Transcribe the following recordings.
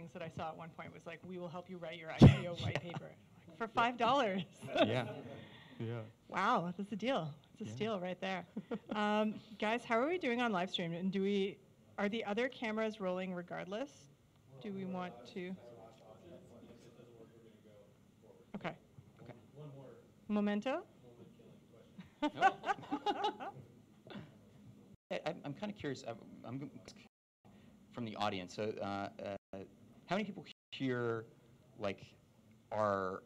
things that I saw at one point was like, we will help you write your ICO white paper for $5. Yeah. Yeah. Wow, that's a deal. It's a steal right there. Guys, how are we doing on live stream? And are the other cameras rolling regardless? Do we want to? Okay. Okay. Memento? I'm kind of curious. I'm from the audience. So, how many people here, like, are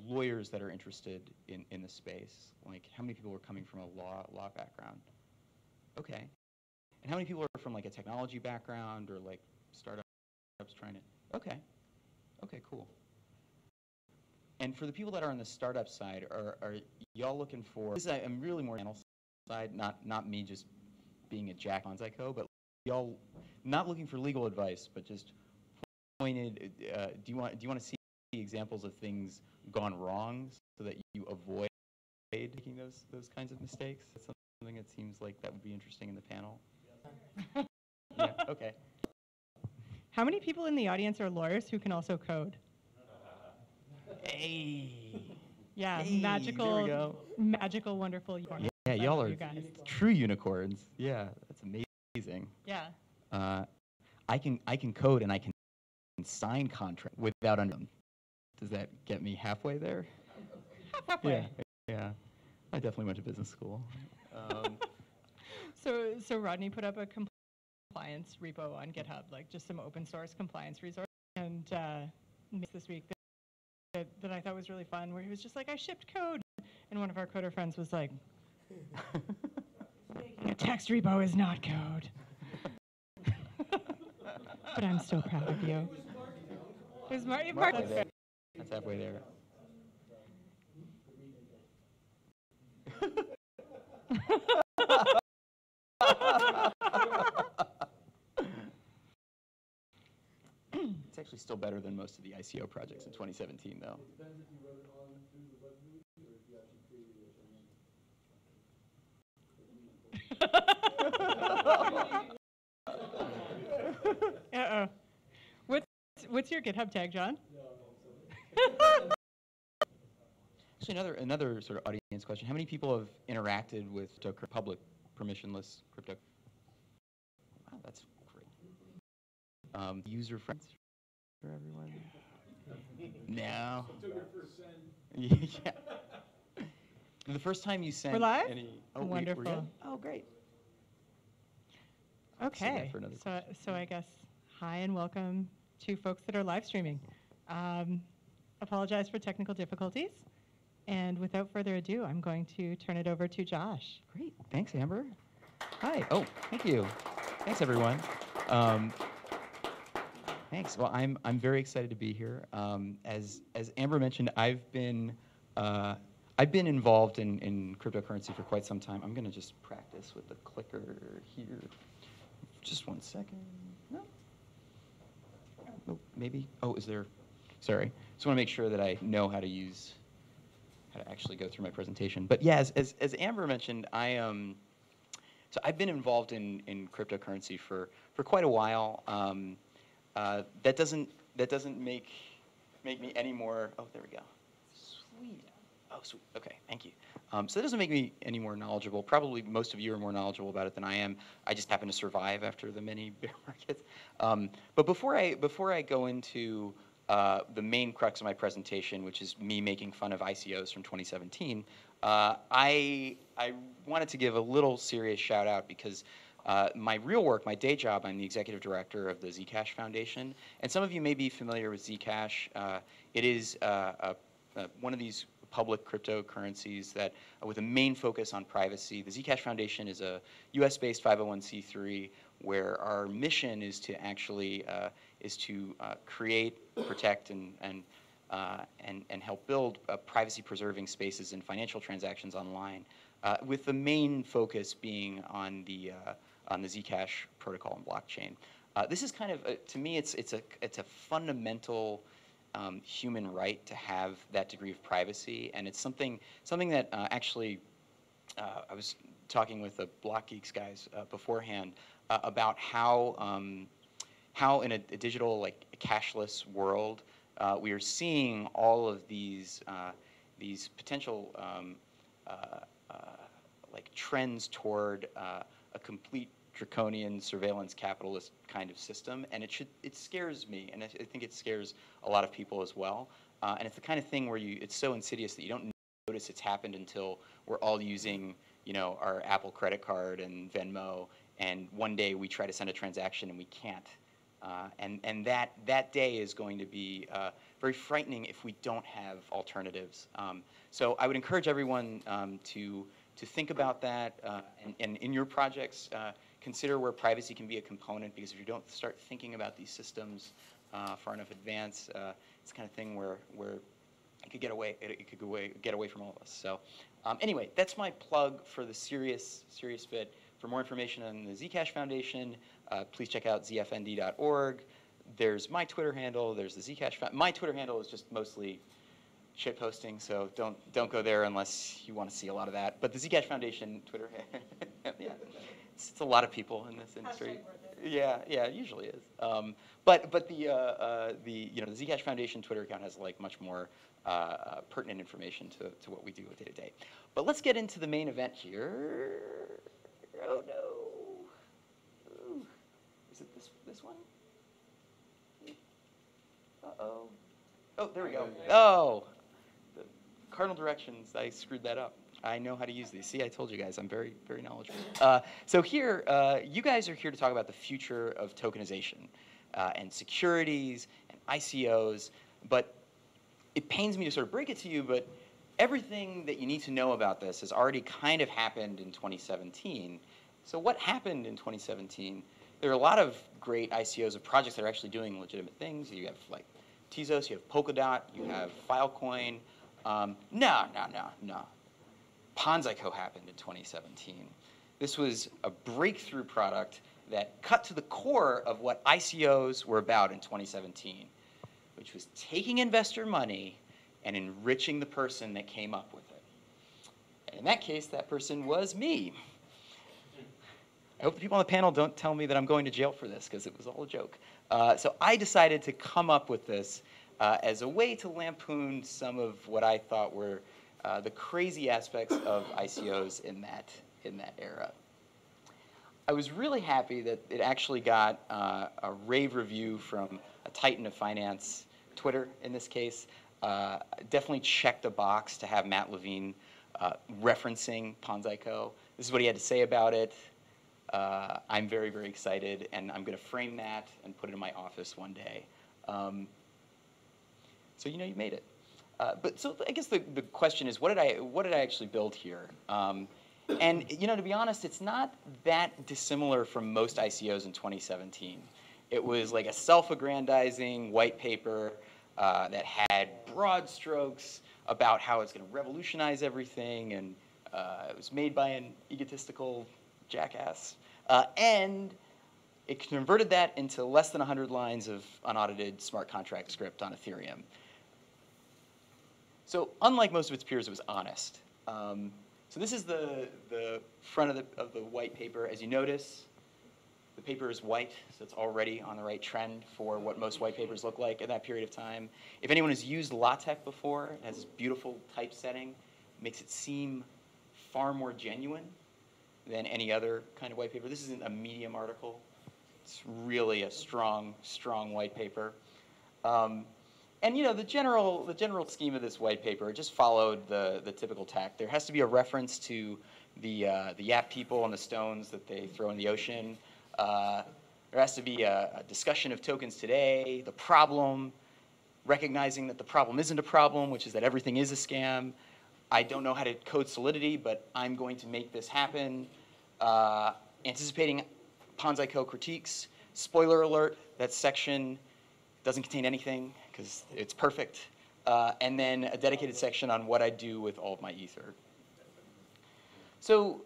lawyers that are interested in the space? Like, how many people are coming from a law background? Okay. And how many people are from like a technology background or like startups trying to? Okay. Okay, cool. And for the people that are on the startup side, are y'all looking for? I'm really more channel side, not me just being a jack on PonzICO, but y'all not looking for legal advice, but just pointed. Do you want to see examples of things gone wrong so that you avoid making those kinds of mistakes? That's something that seems like that would be interesting in the panel. Yeah. Okay. How many people in the audience are lawyers who can also code? Hey. Yeah, hey, magical, there we go. magical, wonderful unicorns. Yeah, y'all are you guys. true unicorns. Yeah, that's amazing. Yeah. I can code and I can sign contract without under them. Does that get me halfway there? Halfway. Yeah. I definitely went to business school. So Rodney put up a compliance repo on GitHub, like just some open source compliance resource, and this week that I thought was really fun, where he was just like, I shipped code, and one of our coder friends was like, making a text repo is not code. But I'm still proud of you. It was Mark. That's halfway there. It's actually still better than most of the ICO projects in 2017, though. It depends if you wrote it on through the web GUI or if you actually created it. Uh-oh. What's your GitHub tag, John? Actually, another sort of audience question. How many people have interacted with public permissionless crypto? Wow, that's great. User friends for everyone? No. Took your first send. Yeah. The first time you sent We're live? Oh, wonderful. We're good? Oh, great. Okay. So I guess hi and welcome to folks that are live streaming. Apologize for technical difficulties. And without further ado, I'm going to turn it over to Josh. Great. Thanks, Amber. Hi. Oh, thank you. Thanks, everyone. Thanks. Well, I'm very excited to be here. As Amber mentioned, I've been involved in cryptocurrency for quite some time. I'm going to just practice with the clicker here. Just 1 second. No. Oh, maybe. Oh, is there? Sorry. Just want to make sure that I know how to actually go through my presentation. But yeah, as Amber mentioned, so I've been involved in cryptocurrency for quite a while. That doesn't make me any more. Oh, there we go. Sweet. Oh, sweet. Okay, thank you. So that doesn't make me any more knowledgeable. Probably most of you are more knowledgeable about it than I am. I just happen to survive after the many bear markets. But before I go into the main crux of my presentation, which is me making fun of ICOs from 2017, I wanted to give a little serious shout out because my real work, my day job, I'm the executive director of the Zcash Foundation. And some of you may be familiar with Zcash. It is one of these public cryptocurrencies that, with a main focus on privacy. The Zcash Foundation is a US-based 501c3 where our mission is to actually create, protect, and help build privacy-preserving spaces in financial transactions online, with the main focus being on the Zcash protocol and blockchain. This is kind of, to me, it's a fundamental human right to have that degree of privacy, and it's something that actually I was talking with the Block Geeks guys beforehand about how in a digital cashless world, we are seeing all of these potential like trends toward a complete draconian surveillance capitalist kind of system, and it scares me, and I think it scares a lot of people as well. And it's the kind of thing where it's so insidious that you don't notice it's happened until we're all using, you know, our Apple credit card and Venmo, and one day we try to send a transaction and we can't. And that day is going to be very frightening if we don't have alternatives. So I would encourage everyone to think about that, and in your projects, consider where privacy can be a component, because if you don't start thinking about these systems far enough advance, it's the kind of thing where it could get away. It could get away from all of us. So anyway, that's my plug for the serious bit. For more information on the Zcash Foundation, please check out zfnd.org. There's my Twitter handle. There's the Zcash. My Twitter handle is just mostly shit posting, so don't go there unless you want to see a lot of that. But the Zcash Foundation Twitter, yeah, it's a lot of people in this industry. Yeah, it usually is. But the the Zcash Foundation Twitter account has like much more pertinent information to what we do day to day. But let's get into the main event here. Oh no! Ooh. Is it this one? Uh-oh. Oh, there we go. Oh, the cardinal directions. I screwed that up. I know how to use these. See, I told you guys, I'm very, very knowledgeable. So here, you guys are here to talk about the future of tokenization and securities and ICOs. But it pains me to sort of break it to you, but everything that you need to know about this has already kind of happened in 2017. So what happened in 2017? There are a lot of great ICOs of projects that are actually doing legitimate things. You have like Tezos, you have Polkadot, you have Filecoin. No. PonzICO happened in 2017. This was a breakthrough product that cut to the core of what ICOs were about in 2017, which was taking investor money and enriching the person that came up with it. And in that case, that person was me. I hope the people on the panel don't tell me that I'm going to jail for this, because it was all a joke. So I decided to come up with this as a way to lampoon some of what I thought were the crazy aspects of ICOs in that era. I was really happy that it actually got a rave review from a titan of finance, Twitter in this case. Definitely checked a box to have Matt Levine referencing PonzICO. This is what he had to say about it. I'm very, very excited, and I'm going to frame that and put it in my office one day. So you know you made it. But so I guess the question is, what did I actually build here? And you know, to be honest, it's not that dissimilar from most ICOs in 2017. It was like a self-aggrandizing white paper that had broad strokes about how it's going to revolutionize everything, and it was made by an egotistical jackass. And it converted that into less than 100 lines of unaudited smart contract script on Ethereum. So unlike most of its peers, it was honest. So this is the front of the white paper. As you notice, the paper is white, so it's already on the right trend for what most white papers look like at that period of time. If anyone has used LaTeX before, it has this beautiful typesetting, makes it seem far more genuine than any other kind of white paper. This isn't a Medium article. It's really a strong white paper. And you know, the general scheme of this white paper just followed the typical tack. There has to be a reference to the Yap people and the stones that they throw in the ocean. There has to be a discussion of tokens today, the problem, recognizing that the problem isn't a problem, which is that everything is a scam. I don't know how to code Solidity, but I'm going to make this happen. Anticipating PonzICO critiques. Spoiler alert, that section doesn't contain anything because it's perfect. And then a dedicated section on what I do with all of my Ether. So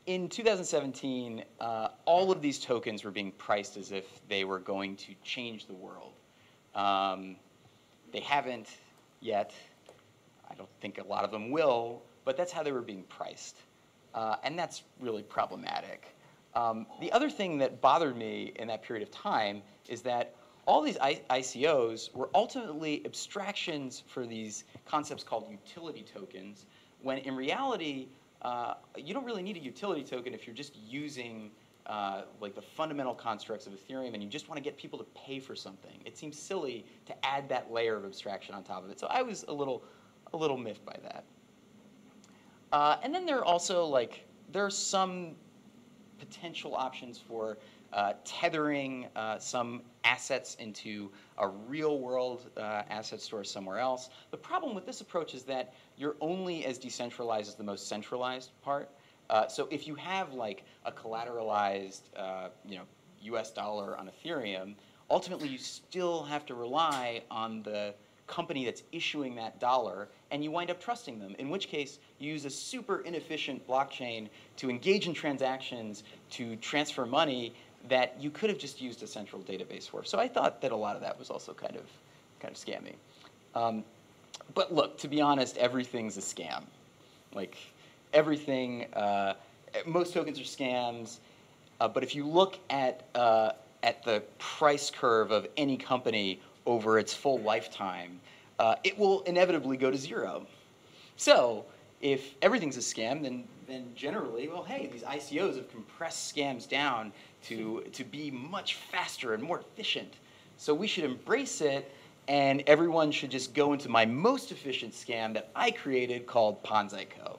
in 2017, all of these tokens were being priced as if they were going to change the world. They haven't yet. I don't think a lot of them will, but that's how they were being priced. And that's really problematic. The other thing that bothered me in that period of time is that all these ICOs were ultimately abstractions for these concepts called utility tokens, when in reality, you don't really need a utility token if you're just using like the fundamental constructs of Ethereum and you just want to get people to pay for something. It seems silly to add that layer of abstraction on top of it. So I was a little miffed by that. And then there are also there are some potential options for tethering some assets into a real-world asset store somewhere else. The problem with this approach is that you're only as decentralized as the most centralized part. So if you have like a collateralized US dollar on Ethereum, ultimately you still have to rely on the company that's issuing that dollar, and you wind up trusting them, in which case you use a super inefficient blockchain to engage in transactions to transfer money that you could have just used a central database for. So I thought that a lot of that was also kind of scammy. But look, to be honest, everything's a scam. Like everything, most tokens are scams. But if you look at the price curve of any company over its full lifetime, it will inevitably go to zero. So if everything's a scam, then generally, well, hey, these ICOs have compressed scams down to be much faster and more efficient. So we should embrace it, and everyone should just go into my most efficient scam that I created called PonzICO.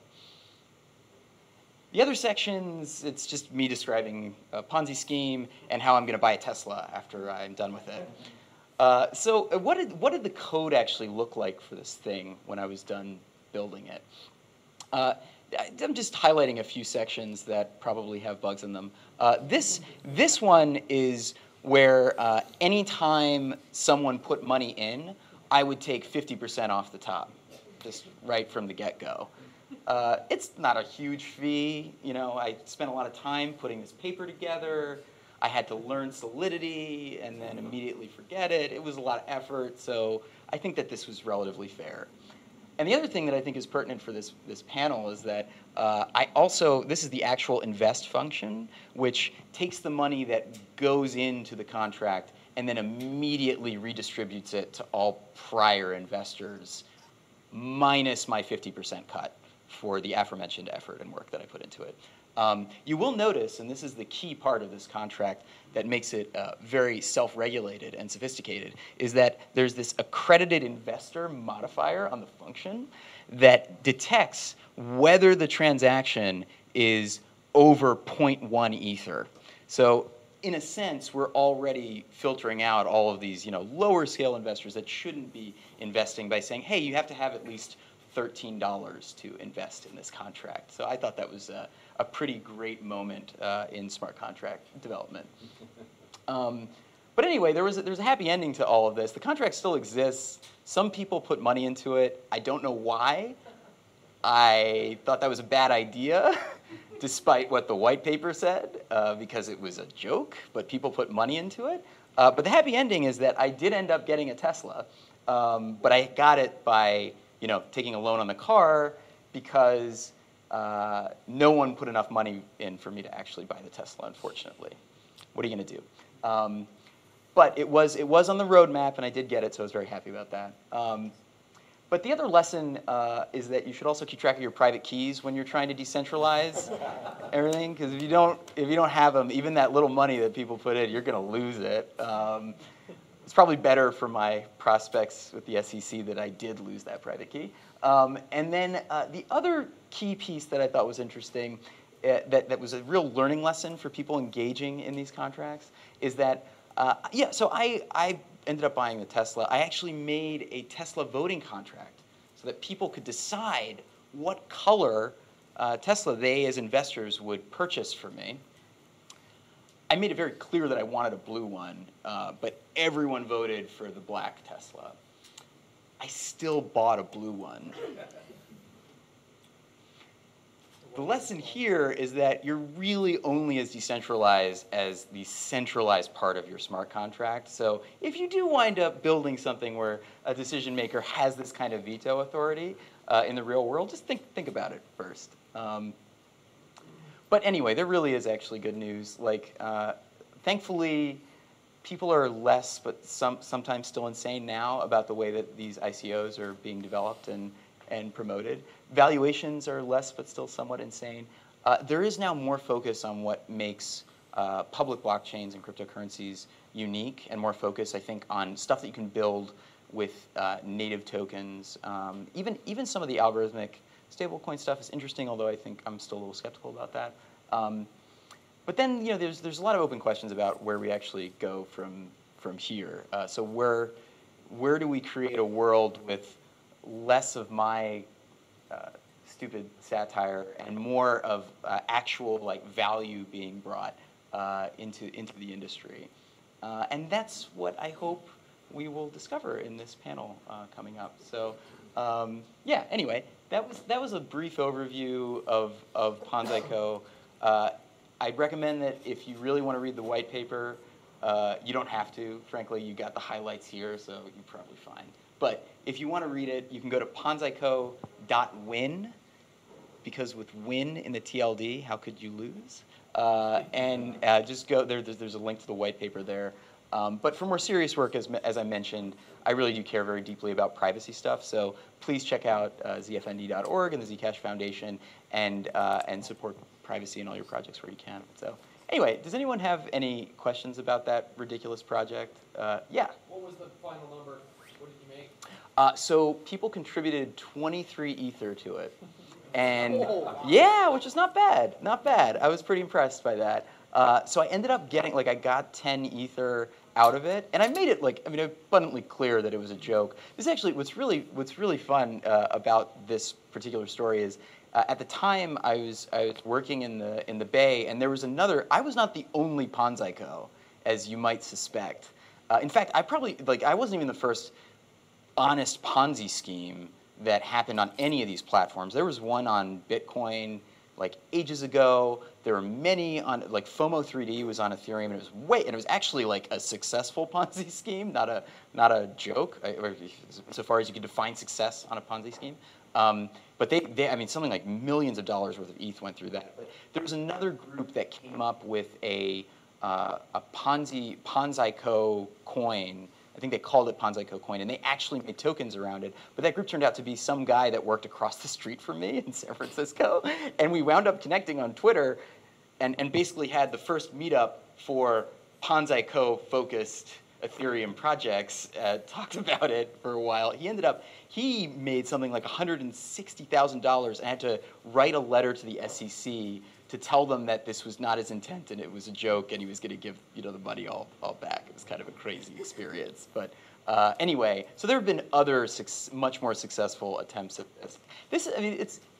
The other sections, it's just me describing a Ponzi scheme and how I'm going to buy a Tesla after I'm done with it. So what did the code actually look like for this thing when I was done building it? I'm just highlighting a few sections that probably have bugs in them. This one is where anytime someone put money in, I would take 50% off the top, just right from the get-go. It's not a huge fee. I spent a lot of time putting this paper together. I had to learn Solidity and then immediately forget it. It was a lot of effort, so I think that this was relatively fair. And the other thing that I think is pertinent for this panel is that this is the actual invest function, which takes the money that goes into the contract and then immediately redistributes it to all prior investors, minus my 50% cut for the aforementioned effort and work that I put into it. You will notice, and this is the key part of this contract that makes it very self-regulated and sophisticated, is that there's this accredited investor modifier on the function that detects whether the transaction is over 0.1 ether. So in a sense, we're already filtering out all of these lower scale investors that shouldn't be investing by saying, hey, you have to have at least $13 to invest in this contract. So I thought that was a pretty great moment in smart contract development. But anyway, there's a happy ending to all of this. The contract still exists. Some people put money into it. I don't know why. I thought that was a bad idea, despite what the white paper said, because it was a joke, but people put money into it. But the happy ending is that I did end up getting a Tesla, but I got it by taking a loan on the car because no one put enough money in for me to actually buy the Tesla, unfortunately. What are you going to do? But it was on the roadmap, and I did get it, so I was very happy about that. But the other lesson is that you should also keep track of your private keys when you're trying to decentralize everything, because if you don't have them, even that little money that people put in, you're going to lose it. It's probably better for my prospects with the SEC that I did lose that private key. And then the other key piece that I thought was interesting, that was a real learning lesson for people engaging in these contracts, is that, so I ended up buying the Tesla. I actually made a Tesla voting contract so that people could decide what color Tesla they, as investors, would purchase for me. I made it very clear that I wanted a blue one, but everyone voted for the black Tesla. I still bought a blue one. The lesson here is that you're really only as decentralized as the centralized part of your smart contract. So if you do wind up building something where a decision maker has this kind of veto authority in the real world, just think about it first. But anyway, there really is actually good news. Thankfully, people are less, but sometimes still insane now about the way that these ICOs are being developed and promoted. Valuations are less, but still somewhat insane. There is now more focus on what makes public blockchains and cryptocurrencies unique, and more focus, I think, on stuff that you can build with native tokens. Even some of the algorithmic stablecoin stuff is interesting, although I think I'm still a little skeptical about that. But then, there's a lot of open questions about where we actually go from here. So where do we create a world with less of my stupid satire and more of actual value being brought into the industry? And that's what I hope we will discover in this panel coming up. So yeah, anyway, that was a brief overview of PonzICO. I'd recommend that if you really want to read the white paper, you don't have to. Frankly, you got the highlights here, so you're probably fine. But if you want to read it, you can go to ponzico.win, because with win in the TLD, how could you lose? And just go there. There's a link to the white paper there. But for more serious work, as I mentioned, I really do care very deeply about privacy stuff. So please check out zfnd.org and the Zcash Foundation, and support privacy in all your projects where you can. So anyway, does anyone have any questions about that ridiculous project? Yeah. What was the final number? What did you make? So people contributed 23 Ether to it. And yeah, which is not bad, not bad. I was pretty impressed by that. So I ended up getting, I got 10 Ether out of it, and I made it abundantly clear that it was a joke. This actually, what's really fun about this particular story is, at the time I was working in the Bay, and there was another. I was not the only PonzICO, as you might suspect. In fact, I wasn't even the first honest Ponzi scheme that happened on any of these platforms. There was one on Bitcoin ages ago. There were many on FOMO 3D was on Ethereum, and it was actually a successful Ponzi scheme, not a joke, or so far as you can define success on a Ponzi scheme. But they something like millions of dollars worth of ETH went through that. But there was another group that came up with a PonzICO coin. I think they called it PonzICO coin, and they actually made tokens around it. But that group turned out to be some guy that worked across the street from me in San Francisco. And we wound up connecting on Twitter, and basically had the first meetup for PonzICO-focused Ethereum projects, talked about it for a while. He made something like $160,000 and had to write a letter to the SEC to tell them that this was not his intent and it was a joke, and he was going to give the money all back. It was kind of a crazy experience. But anyway, so there have been other much more successful attempts at this.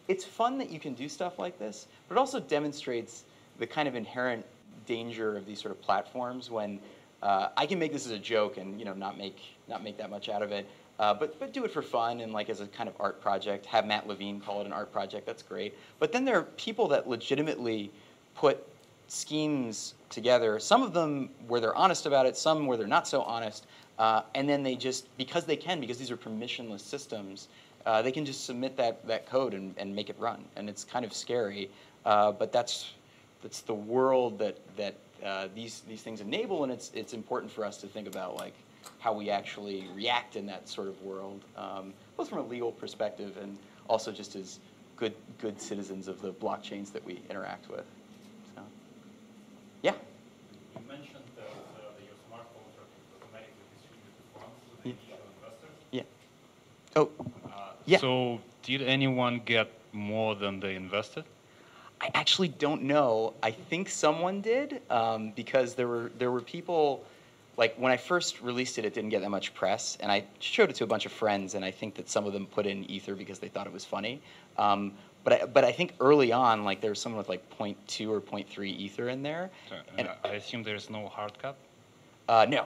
It's fun that you can do stuff like this, but it also demonstrates the kind of inherent danger of these sort of platforms when I can make this as a joke and not make that much out of it, but do it for fun and as a kind of art project. Have Matt Levine call it an art project. That's great. But then there are people that legitimately put schemes together. Some of them where they're honest about it. Some where they're not so honest. And then they just, because these are permissionless systems, they can just submit that code and make it run. And it's kind of scary. But that's the world that these things enable, and it's important for us to think about how we actually react in that sort of world, both from a legal perspective and also just as good citizens of the blockchains that we interact with. So, yeah. You mentioned that your smartphones are automatically distributed funds to the initial investors. Yeah. Oh. Yeah. So did anyone get more than they invested? I actually don't know. I think someone did, because there were people, when I first released it, it didn't get that much press, and I showed it to a bunch of friends, and I think that some of them put in Ether because they thought it was funny. But I think early on, there was someone with 0.2 or 0.3 Ether in there. So, and I assume there's no hard cap? No.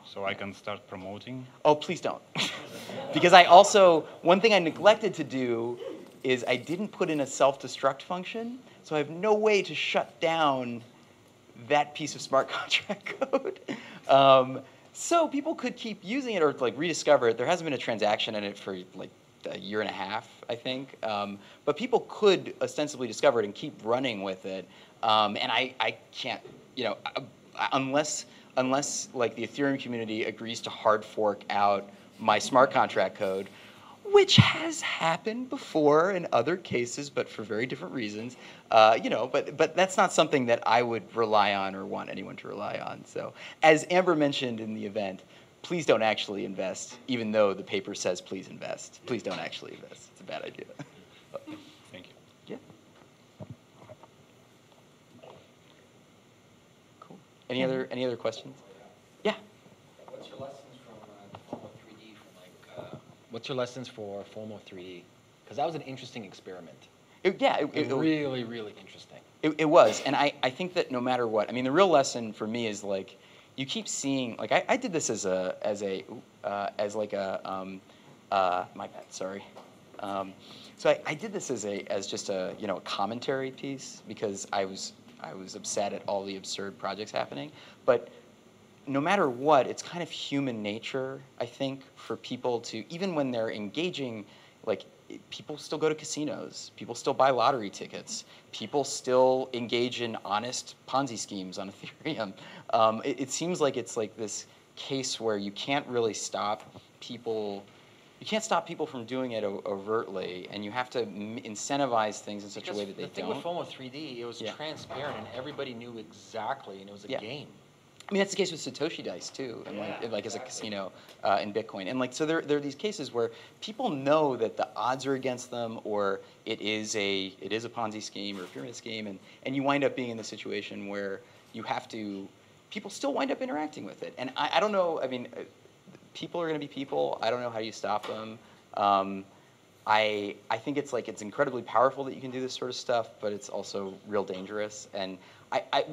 So I can start promoting? Oh, please don't. Because one thing I neglected to do is I didn't put in a self-destruct function, so I have no way to shut down that piece of smart contract code. So people could keep using it or rediscover it. There hasn't been a transaction in it for a year and a half, I think. But people could ostensibly discover it and keep running with it. And I can't, unless unless like the Ethereum community agrees to hard fork out my smart contract code, which has happened before in other cases, but for very different reasons. You know, but that's not something that I would rely on or want anyone to rely on. So, as Amber mentioned in the event, please don't actually invest, even though the paper says please invest. Please don't actually invest. It's a bad idea. Thank you. Yeah. Cool. Any other questions? Yeah. What's your lessons from FOMO 3D? What's your lessons for FOMO 3D? Because that was an interesting experiment. It Really, really interesting. It was, and I think that no matter what, I mean, the real lesson for me is like, you keep seeing, like I did this as like a my bad, sorry. So I did this as just a a commentary piece because I was upset at all the absurd projects happening, but no matter what, it's kind of human nature, I think, for people to, even when they're engaging, like, people still go to casinos, people still buy lottery tickets, people still engage in honest Ponzi schemes on Ethereum. It seems like it's like this case where you can't really stop people, from doing it overtly, and you have to incentivize things in such a way that they don't. The thing with FOMO 3D, it was transparent, and everybody knew exactly, and it was a game. I mean, that's the case with Satoshi Dice too, and like as a casino in Bitcoin, and like so there are these cases where people know that the odds are against them, or it is a Ponzi scheme or a pyramid scheme, and you wind up being in the situation where you have to. People still wind up interacting with it, and I don't know. I mean, people are going to be people. I don't know how you stop them. I think it's incredibly powerful that you can do this sort of stuff, but it's also real dangerous. And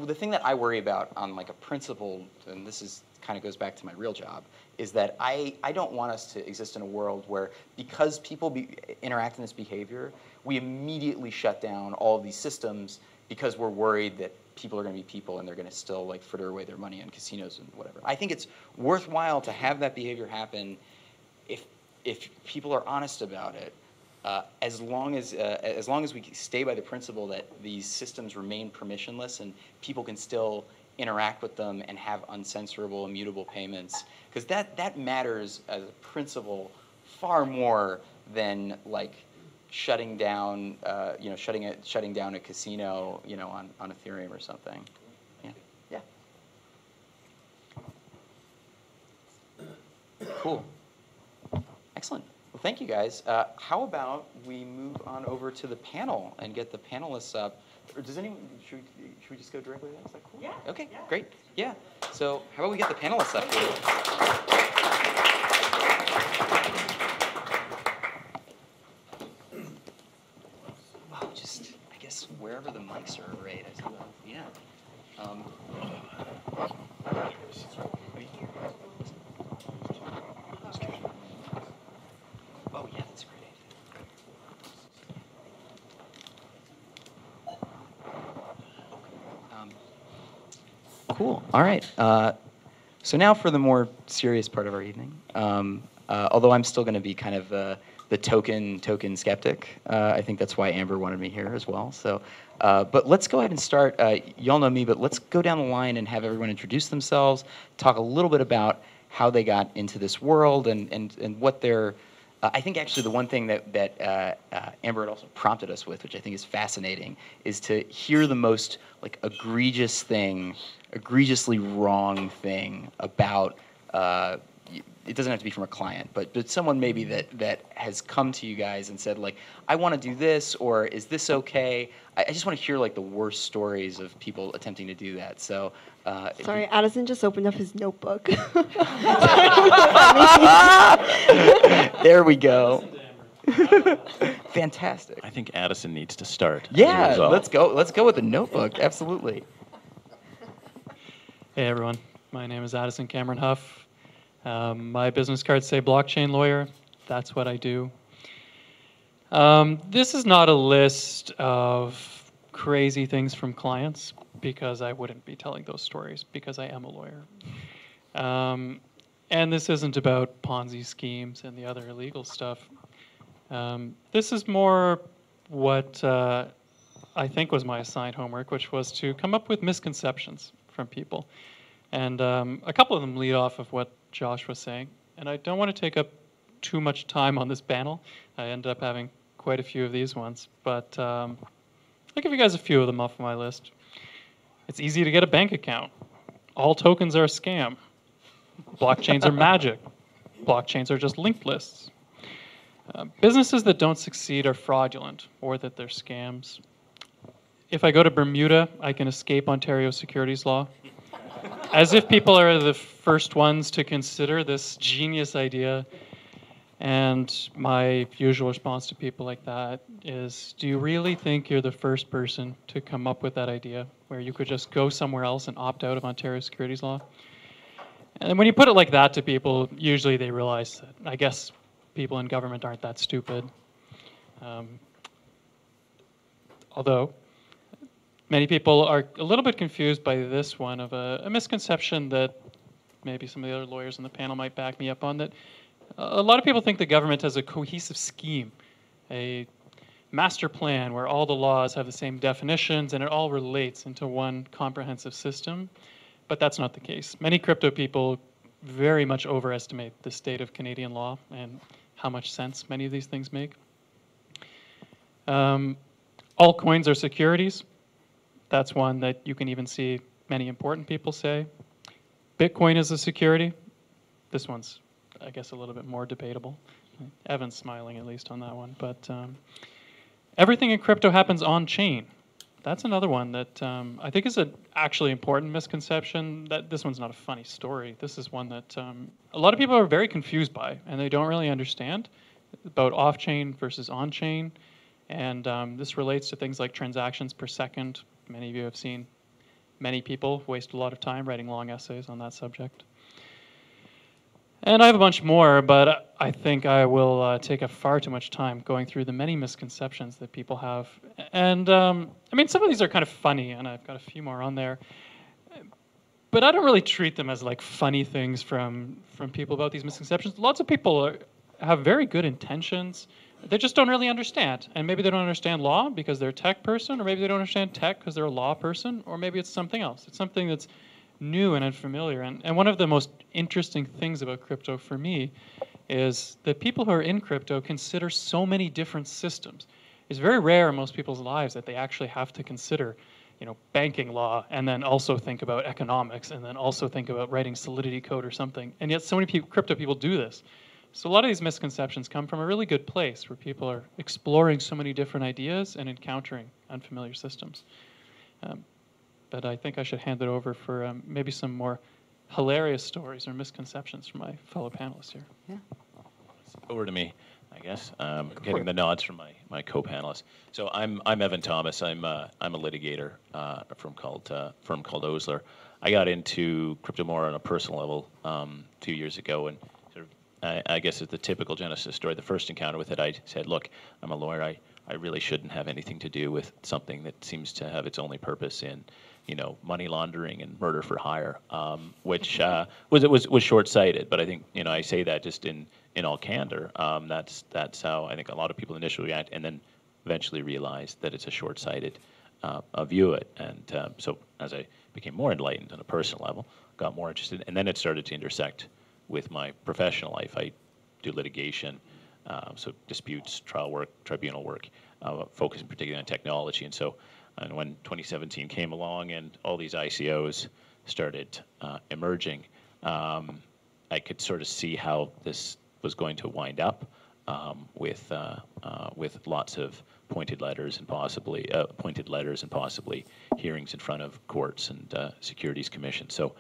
the thing that I worry about on like a principle, and this is kind of goes back to my real job, is that I don't want us to exist in a world where because people interact in this behavior, we immediately shut down all of these systems because we're worried that people are going to be people and they're going to still like fritter away their money on casinos and whatever. I think it's worthwhile to have that behavior happen if people are honest about it. As long as we stay by the principle that these systems remain permissionless and people can still interact with them and have uncensorable, immutable payments, because that matters as a principle far more than like shutting down, shutting down a casino, on Ethereum or something. Yeah. Cool. Excellent. Well, thank you, guys. How about we move on over to the panel and get the panelists up? Or does anyone? Should we just go directly there? Is that cool? Yeah. Okay. Yeah. Great. Yeah. So how about we get the panelists up here? Wow. Just I guess wherever the mics are right as well. Yeah. Oh, yeah, that's great. Cool. All right. So now for the more serious part of our evening. Although I'm still going to be kind of the token skeptic. I think that's why Amber wanted me here as well. So, but let's go ahead and start. Y'all know me, but let's go down the line and have everyone introduce themselves, talk a little bit about how they got into this world and what their I think actually the one thing that Amber had also prompted us with, which I think is fascinating, is to hear the most like egregiously wrong thing about. It doesn't have to be from a client, but someone maybe that has come to you guys and said like, I want to do this, or is this okay? I just want to hear like the worst stories of people attempting to do that. So. Sorry, Addison just opened up his notebook. There we go. Fantastic. I think Addison needs to start. Yeah, let's go. Let's go with the notebook. Absolutely. Hey everyone, my name is Addison Cameron-Huff. My business cards say blockchain lawyer. That's what I do. This is not a list of crazy things from clients, because I wouldn't be telling those stories, because I am a lawyer. And this isn't about Ponzi schemes and the other illegal stuff. This is more what I think was my assigned homework, which was to come up with misconceptions from people. And a couple of them lead off of what Josh was saying. And I don't want to take up too much time on this panel. I ended up having quite a few of these ones. But I'll give you guys a few of them off my list. It's easy to get a bank account. All tokens are a scam. Blockchains are magic. Blockchains are just linked lists. Businesses that don't succeed are fraudulent or that they're scams. If I go to Bermuda, I can escape Ontario securities law. As if people are the first ones to consider this genius idea. And my usual response to people like that is, do you really think you're the first person to come up with that idea where you could just go somewhere else and opt out of Ontario securities law? And when you put it like that to people, usually they realize that, I guess, people in government aren't that stupid. Although, many people are a little bit confused by this one of a misconception that maybe some of the other lawyers on the panel might back me up on, that a lot of people think the government has a cohesive scheme, a master plan where all the laws have the same definitions and it all relates into one comprehensive system. But that's not the case. Many crypto people very much overestimate the state of Canadian law and how much sense many of these things make. All coins are securities. That's one that you can even see many important people say. Bitcoin is a security. This one's, I guess, a little bit more debatable. Evan's smiling at least on that one. But everything in crypto happens on chain. That's another one that I think is an actually important misconception. That this one's not a funny story. This is one that a lot of people are very confused by, and they don't really understand about off-chain versus on-chain. And this relates to things like transactions per second. Many of you have seen many people waste a lot of time writing long essays on that subject. And I have a bunch more, but I think I will take up far too much time going through the many misconceptions that people have. And I mean, some of these are kind of funny, and I've got a few more on there. But I don't really treat them as like funny things from people about these misconceptions. Lots of people have very good intentions. They just don't really understand. And maybe they don't understand law because they're a tech person, or maybe they don't understand tech because they're a law person, or maybe it's something else. It's something that's new and unfamiliar. And one of the most interesting things about crypto for me is that people who are in crypto consider so many different systems. It's very rare in most people's lives that they actually have to consider, you know, banking law, and then also think about economics, and then also think about writing Solidity code or something. And yet so many crypto people do this. So a lot of these misconceptions come from a really good place where people are exploring so many different ideas and encountering unfamiliar systems. But I think I should hand it over for maybe some more hilarious stories or misconceptions from my fellow panelists here. Yeah. Over to me, I guess. Getting the nods from my co-panelists. So I'm Evan Thomas. I'm a litigator at a firm called Osler. I got into crypto more on a personal level 2 years ago, and sort of I guess it's the typical genesis story. The first encounter with it, I said, "Look, I'm a lawyer. I really shouldn't have anything to do with something that seems to have its only purpose in, you know, money laundering and murder for hire," which was short-sighted. But I think, you know, I say that just in all candor. That's how I think a lot of people initially react, and then eventually realize that it's a short-sighted view of it. And so as I became more enlightened on a personal level, got more interested, and then it started to intersect with my professional life. I do litigation, so disputes, trial work, tribunal work, focusing particularly on technology. And so when 2017 came along and all these ICOs started emerging, I could sort of see how this was going to wind up with lots of pointed letters and possibly hearings in front of courts and securities commissions. So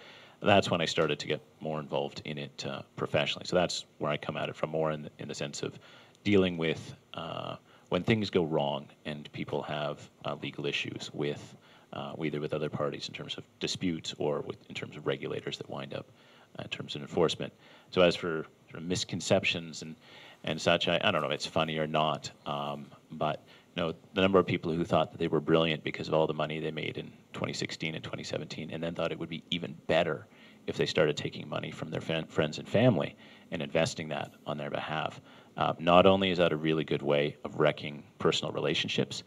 that's when I started to get more involved in it professionally. So that's where I come at it from, more in the sense of dealing with when things go wrong and people have legal issues with either with other parties in terms of disputes or in terms of regulators that wind up in terms of enforcement. So as for sort of misconceptions and such, I don't know if it's funny or not, but you know, the number of people who thought that they were brilliant because of all the money they made in 2016 and 2017, and then thought it would be even better if they started taking money from their friends and family and investing that on their behalf. Not only is that a really good way of wrecking personal relationships,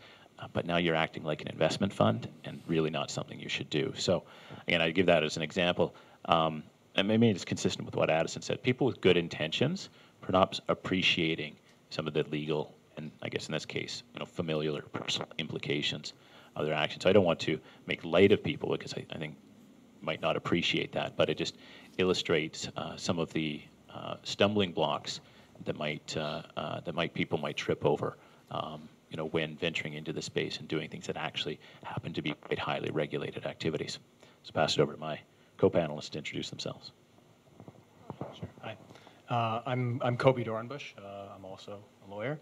but now you're acting like an investment fund and really not something you should do. So again, I give that as an example. And maybe it's consistent with what Addison said. People with good intentions, perhaps appreciating some of the legal and, I guess in this case, familial or personal implications of their actions. So I don't want to make light of people because I think might not appreciate that, but it just illustrates some of the stumbling blocks that people might trip over, when venturing into the space and doing things that actually happen to be quite highly regulated activities. So pass it over to my co-panelists to introduce themselves. Sure. Hi. I'm Kobi Dorenbush. I'm also a lawyer.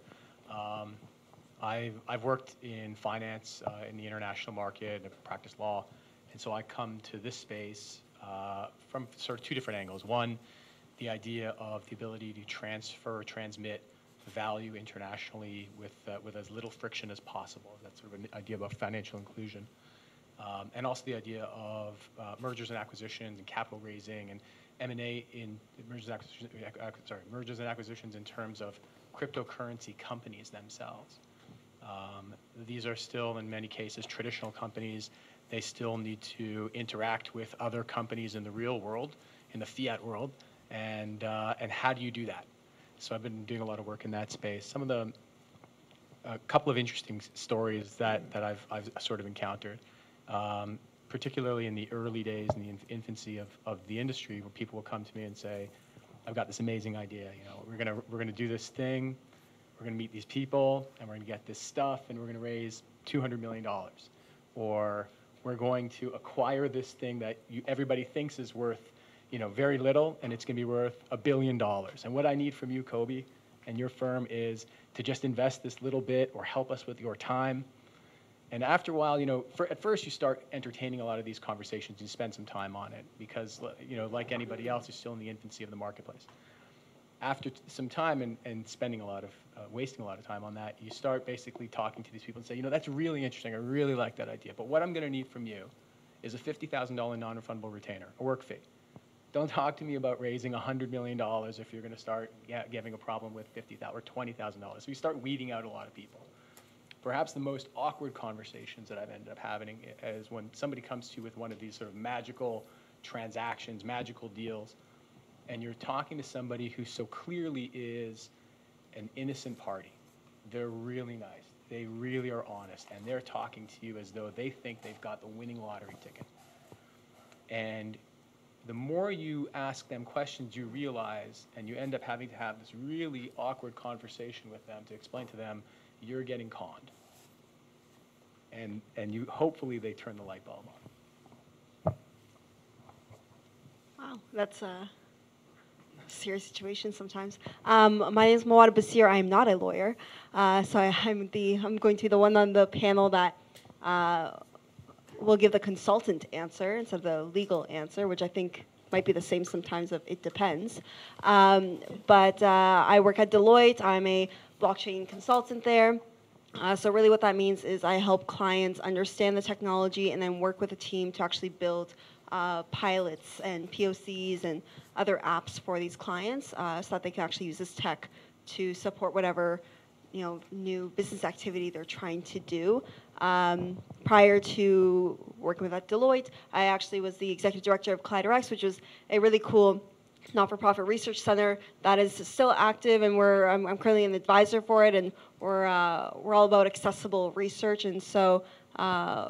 I've worked in finance in the international market, I've practiced law, and so I come to this space from sort of two different angles. One, the idea of the ability to transmit value internationally with as little friction as possible. That's sort of an idea about financial inclusion. And also the idea of mergers and acquisitions and capital raising and M&A in mergers and acquisitions in terms of cryptocurrency companies themselves. These are still, in many cases, traditional companies. They still need to interact with other companies in the real world, in the fiat world, and how do you do that? So I've been doing a lot of work in that space. Some of a couple of interesting stories that I've sort of encountered. Particularly in the early days, in the infancy of the industry, where people will come to me and say, "I've got this amazing idea. We're gonna do this thing. We're gonna meet these people, and we're gonna get this stuff, and we're gonna raise $200 million, or we're going to acquire this thing that everybody thinks is worth, very little, and it's gonna be worth $1 billion. And what I need from you, Kobi, and your firm is to just invest this little bit, or help us with your time." And after a while, at first you start entertaining a lot of these conversations. You spend some time on it because, like anybody else, you're still in the infancy of the marketplace. After some time and spending wasting a lot of time on that, you start basically talking to these people and say, that's really interesting. I really like that idea. But what I'm going to need from you is a $50,000 non-refundable retainer, a work fee. Don't talk to me about raising $100 million if you're going to start having a problem with $50,000 or $20,000. So you start weeding out a lot of people. Perhaps the most awkward conversations that I've ended up having is when somebody comes to you with one of these sort of magical transactions, magical deals, and you're talking to somebody who so clearly is an innocent party. They're really nice. They really are honest, and they're talking to you as though they think they've got the winning lottery ticket. And the more you ask them questions, you realize, and you end up having to have this really awkward conversation with them to explain to them, you're getting conned. And hopefully they turn the light bulb on. Wow, that's a serious situation sometimes. My name is Mawadda Basir. I am not a lawyer, so I'm going to be the one on the panel that will give the consultant answer instead of the legal answer, which I think might be the same sometimes. It depends. But I work at Deloitte. I'm a blockchain consultant there. So really what that means is I help clients understand the technology and then work with a team to actually build pilots and POCs and other apps for these clients so that they can actually use this tech to support whatever new business activity they're trying to do. Prior to working with at Deloitte, I actually was the executive director of ColliderX, which was a really cool not-for-profit research center that is still active, and I'm currently an advisor for it, and we're all about accessible research, and so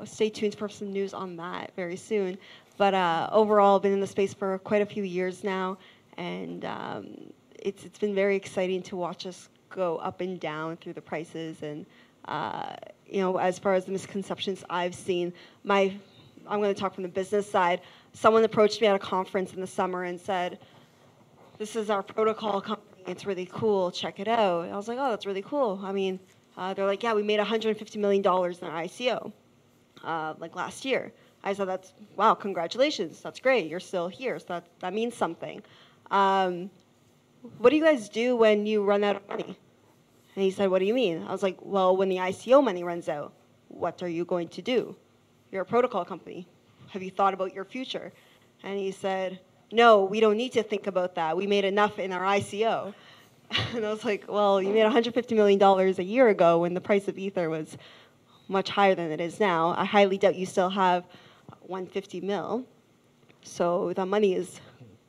stay tuned for some news on that very soon. But overall, I've been in the space for quite a few years now, and it's been very exciting to watch us go up and down through the prices, and as far as the misconceptions I've seen, I'm going to talk from the business side. Someone approached me at a conference in the summer and said, "This is our protocol company. It's really cool. Check it out." And I was like, "Oh, that's really cool." I mean, they're like, "Yeah, we made $150 million in our ICO, last year." I said, "Wow, congratulations. That's great. You're still here. So that means something. What do you guys do when you run out of money?" And he said, "What do you mean?" I was like, "Well, when the ICO money runs out, what are you going to do? You're a protocol company. Have you thought about your future?" And he said, "No, we don't need to think about that. We made enough in our ICO." And I was like, "Well, you made $150 million a year ago when the price of Ether was much higher than it is now. I highly doubt you still have 150 mil. So the money is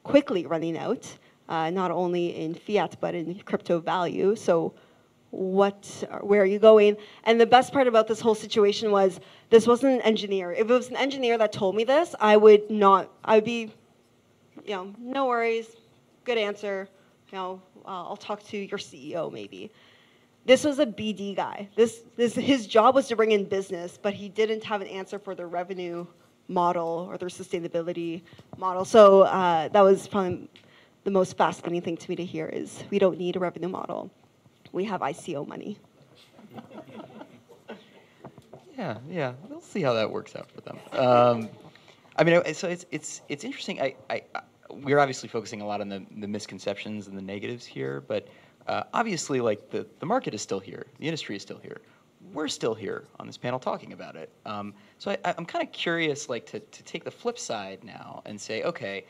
quickly running out, not only in fiat, but in crypto value. So where are you going? And the best part about this whole situation was this wasn't an engineer. If it was an engineer that told me this, I would be, no worries, good answer. I'll talk to your CEO maybe. This was a BD guy. His job was to bring in business, but he didn't have an answer for their revenue model or their sustainability model. So that was probably the most fascinating thing to me to hear is we don't need a revenue model. We have ICO money. Yeah, we'll see how that works out for them. I mean, so it's interesting. We're obviously focusing a lot on the misconceptions and the negatives here, but obviously, like the market is still here, the industry is still here. We're still here on this panel talking about it. So I'm kind of curious, like to take the flip side now and say, okay.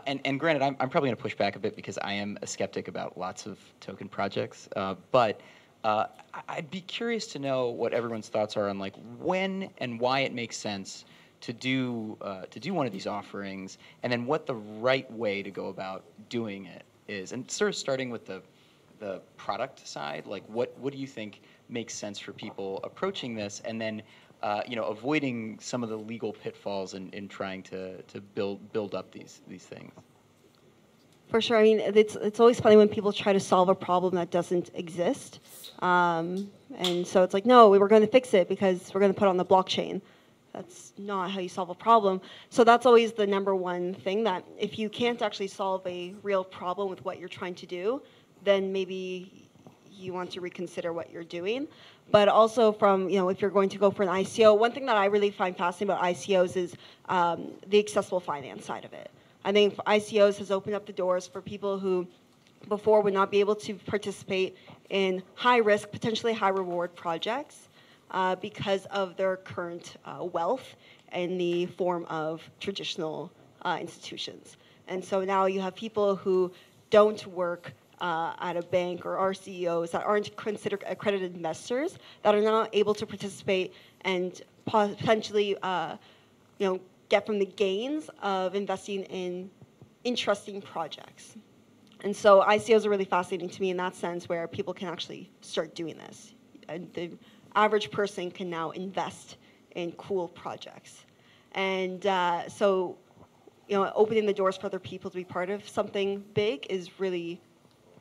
And granted, I'm probably going to push back a bit because I am a skeptic about lots of token projects. But I'd be curious to know what everyone's thoughts are on like when and why it makes sense to do one of these offerings, and then what the right way to go about doing it is. And sort of starting with the product side, like what do you think makes sense for people approaching this, and then avoiding some of the legal pitfalls in trying to build up these things. For sure. I mean, it's always funny when people try to solve a problem that doesn't exist. And so it's like, no, we were going to fix it because we're going to put it on the blockchain. That's not how you solve a problem. So that's always the number one thing, that if you can't actually solve a real problem with what you're trying to do, then maybe you want to reconsider what you're doing. But also from, if you're going to go for an ICO, one thing that I really find fascinating about ICOs is the accessible finance side of it. I think ICOs has opened up the doors for people who before would not be able to participate in high risk, potentially high reward projects because of their current wealth in the form of traditional institutions. And so now you have people who don't work at a bank or are CEOs that aren't considered accredited investors that are now able to participate and potentially get from the gains of investing in interesting projects. And so ICOs are really fascinating to me in that sense, where people can actually start doing this. And the average person can now invest in cool projects. And so opening the doors for other people to be part of something big is really,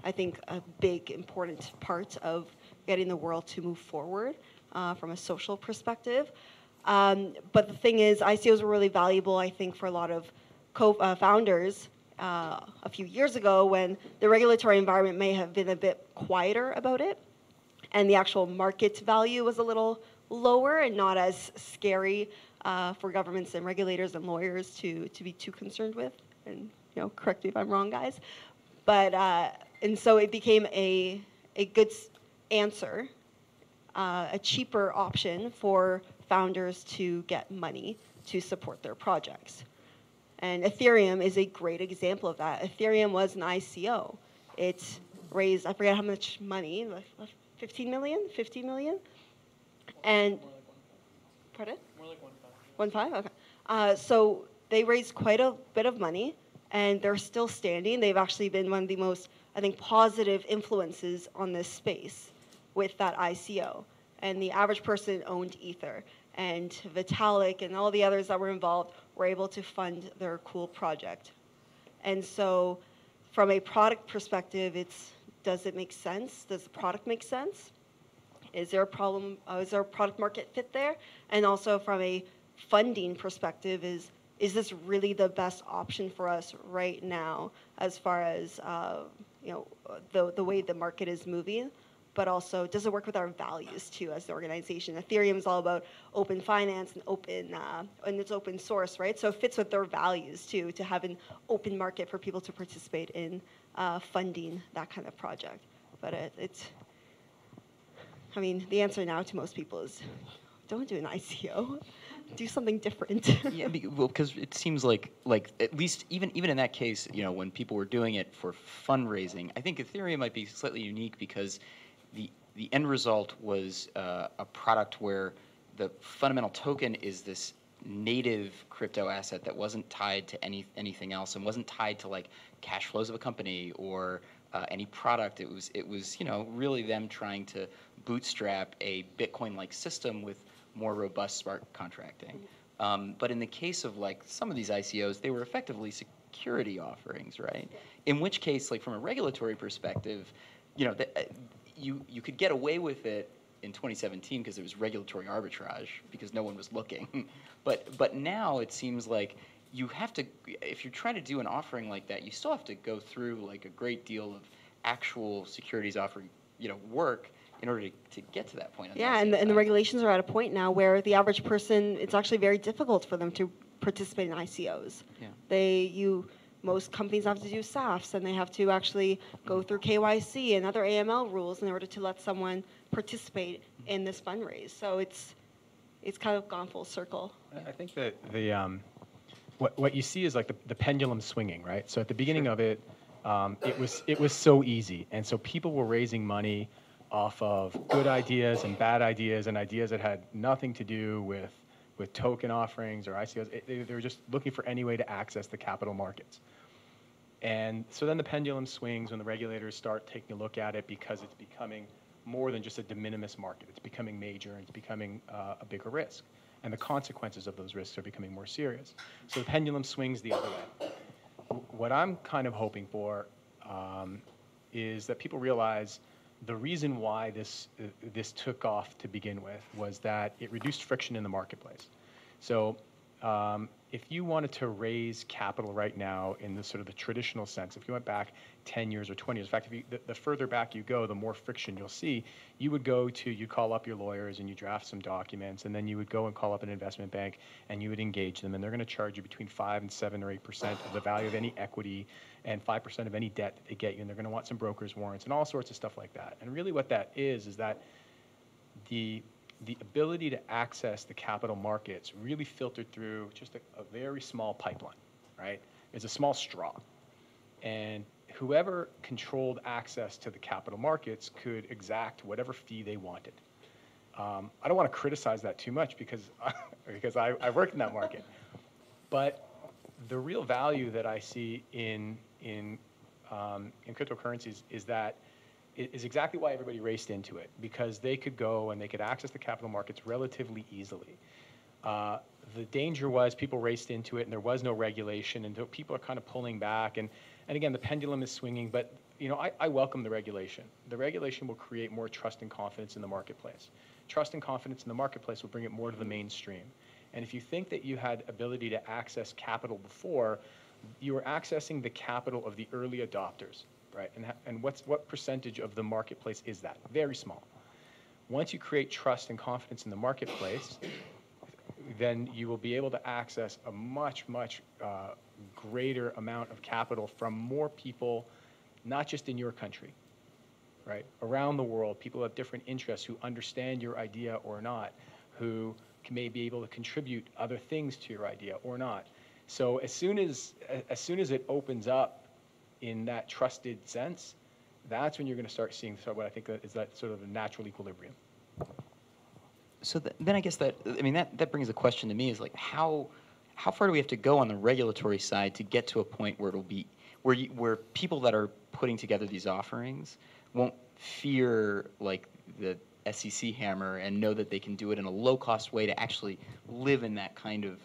I think, a big, important part of getting the world to move forward from a social perspective. But the thing is, ICOs were really valuable, I think, for a lot of founders a few years ago when the regulatory environment may have been a bit quieter about it, and the actual market value was a little lower and not as scary for governments and regulators and lawyers to be too concerned with. And correct me if I'm wrong, guys. But and so it became a good answer, a cheaper option for founders to get money to support their projects. And Ethereum is a great example of that. Ethereum was an ICO. It raised, I forget how much money, 15 million, 50 million? And, pardon? More like 1.5. 1.5? Okay. So they raised quite a bit of money, and they're still standing. They've actually been one of the most, I think, positive influences on this space with that ICO. And the average person owned Ether. And Vitalik and all the others that were involved were able to fund their cool project. And so from a product perspective, does it make sense? Does the product make sense? Is there a problem? Is there a product market fit there? And also from a funding perspective, is this really the best option for us right now as far as the way the market is moving? But also, does it work with our values too as the organization? Ethereum is all about open finance and open, and it's open source, right? So it fits with their values too, to have an open market for people to participate in funding that kind of project. But I mean, the answer now to most people is, don't do an ICO. Do something different. Yeah, well, because it seems like at least even in that case, when people were doing it for fundraising, I think Ethereum might be slightly unique because the end result was a product where the fundamental token is this native crypto asset that wasn't tied to anything else and wasn't tied to like cash flows of a company or any product. It was really them trying to bootstrap a Bitcoin-like system with more robust smart contracting. But in the case of like some of these ICOs, they were effectively security offerings, right? In which case, like from a regulatory perspective, you could get away with it in 2017 because there was regulatory arbitrage because no one was looking. But now it seems like you have to, if you're trying to do an offering like that, you still have to go through like a great deal of actual securities offering, work in order to get to that point. Yeah, and the regulations are at a point now where the average person, it's actually very difficult for them to participate in ICOs. Yeah. Most companies have to do SAFs, and they have to actually go through KYC and other AML rules in order to let someone participate in this fundraise. So it's kind of gone full circle. I think that what you see is like the pendulum swinging, right? So at the beginning of it, it was so easy, and so people were raising money off of good ideas and bad ideas and ideas that had nothing to do with token offerings or ICOs. They were just looking for any way to access the capital markets. And so then the pendulum swings when the regulators start taking a look at it because it's becoming more than just a de minimis market. It's becoming major and it's becoming a bigger risk. And the consequences of those risks are becoming more serious. So the pendulum swings the other way. What I'm kind of hoping for is that people realize the reason why this took off to begin with was that it reduced friction in the marketplace. So if you wanted to raise capital right now in the sort of the traditional sense, if you went back 10 years or 20 years, in fact, the further back you go, the more friction you'll see. You'd call up your lawyers and you draft some documents, and then you would go and call up an investment bank and you would engage them, and they're going to charge you between 5 and 7 or 8% of the value of any equity and 5% of any debt that they get you, and they're going to want some broker's warrants and all sorts of stuff like that. And really what that is that the ability to access the capital markets really filtered through just a very small pipeline, right? It's a small straw. And whoever controlled access to the capital markets could exact whatever fee they wanted. I don't want to criticize that too much because I worked in that market. But the real value that I see in cryptocurrencies is exactly why everybody raced into it, because they could go and they could access the capital markets relatively easily. The danger was people raced into it and there was no regulation, and people are kind of pulling back. And again, the pendulum is swinging, but I welcome the regulation. The regulation will create more trust and confidence in the marketplace. Trust and confidence in the marketplace will bring it more to the mainstream. And if you think that you had ability to access capital before, you were accessing the capital of the early adopters. Right, and what percentage of the marketplace is that? Very small. Once you create trust and confidence in the marketplace, then you will be able to access a much, much greater amount of capital from more people, not just in your country, right? Around the world, people have different interests who understand your idea or not, who may be able to contribute other things to your idea or not. So as soon as it opens up in that trusted sense, that's when you're going to start seeing what I think is that sort of a natural equilibrium. So then I guess that brings a question to me is like how far do we have to go on the regulatory side to get to a point where it'll be where people that are putting together these offerings won't fear like the SEC hammer and know that they can do it in a low-cost way to actually live in that kind of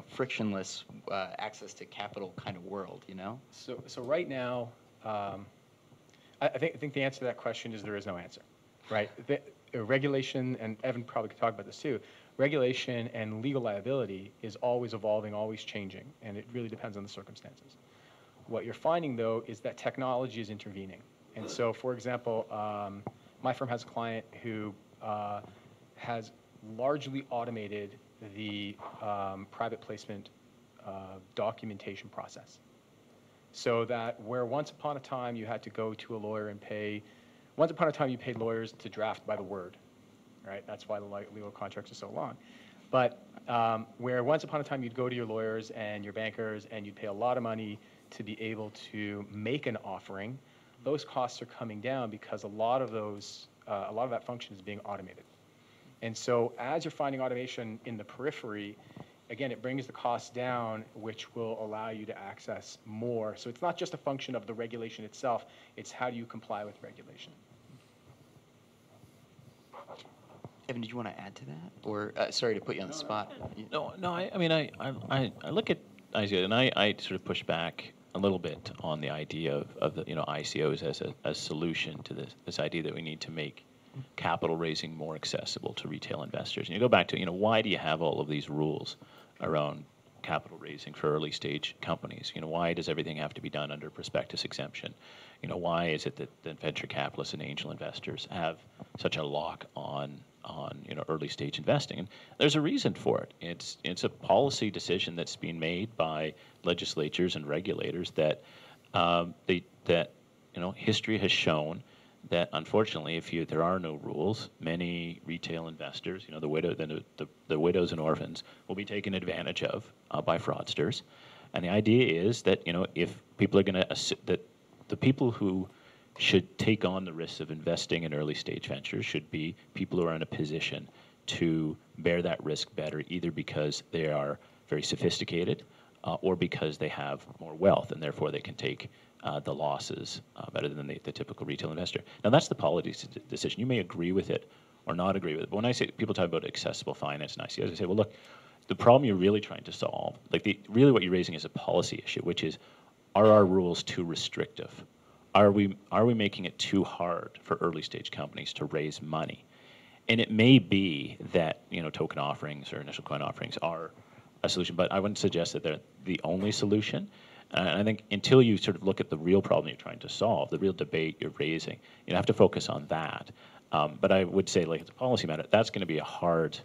frictionless access to capital kind of world, So right now, I think the answer to that question is there is no answer, right? Regulation, and Evan probably could talk about this too, regulation and legal liability is always evolving, always changing, and it really depends on the circumstances. What you're finding, though, is that technology is intervening. And so, for example, my firm has a client who has largely automated the private placement documentation process. So that where once upon a time you had to go to a lawyer and pay, once upon a time you paid lawyers to draft by the word, right? That's why the legal contracts are so long. But where once upon a time you'd go to your lawyers and your bankers and you'd pay a lot of money to be able to make an offering, those costs are coming down because a lot of that function is being automated. And so as you're finding automation in the periphery, again, it brings the cost down, which will allow you to access more. So it's not just a function of the regulation itself, it's how do you comply with regulation. Evan, did you want to add to that? Or, sorry to put you on the spot. No, I mean, I look at ICOs, and I sort of push back a little bit on the idea of the, ICOs as a solution to this idea that we need to make capital raising more accessible to retail investors. And you go back to, why do you have all of these rules around capital raising for early stage companies? Why does everything have to be done under prospectus exemption? Why is it that venture capitalists and angel investors have such a lock on early stage investing? And there's a reason for it. It's a policy decision that's being made by legislatures and regulators that history has shown that, unfortunately, if there are no rules, many retail investors, the widows and orphans, will be taken advantage of by fraudsters. And the idea is that if people are going to that the people who should take on the risks of investing in early stage ventures should be people who are in a position to bear that risk better, either because they are very sophisticated or because they have more wealth, and therefore they can take the losses better than the typical retail investor. Now, that's the policy decision. You may agree with it or not agree with it. But when I say people talk about accessible finance and ICOs, I say, well, look, the problem you're really trying to solve, really what you're raising is a policy issue, which is, are our rules too restrictive? Are we making it too hard for early stage companies to raise money? And it may be that token offerings or initial coin offerings are a solution, but I wouldn't suggest that they're the only solution. And I think until you sort of look at the real problem you're trying to solve, the real debate you're raising, you have to focus on that. But I would say, it's a policy matter, that's going to be a hard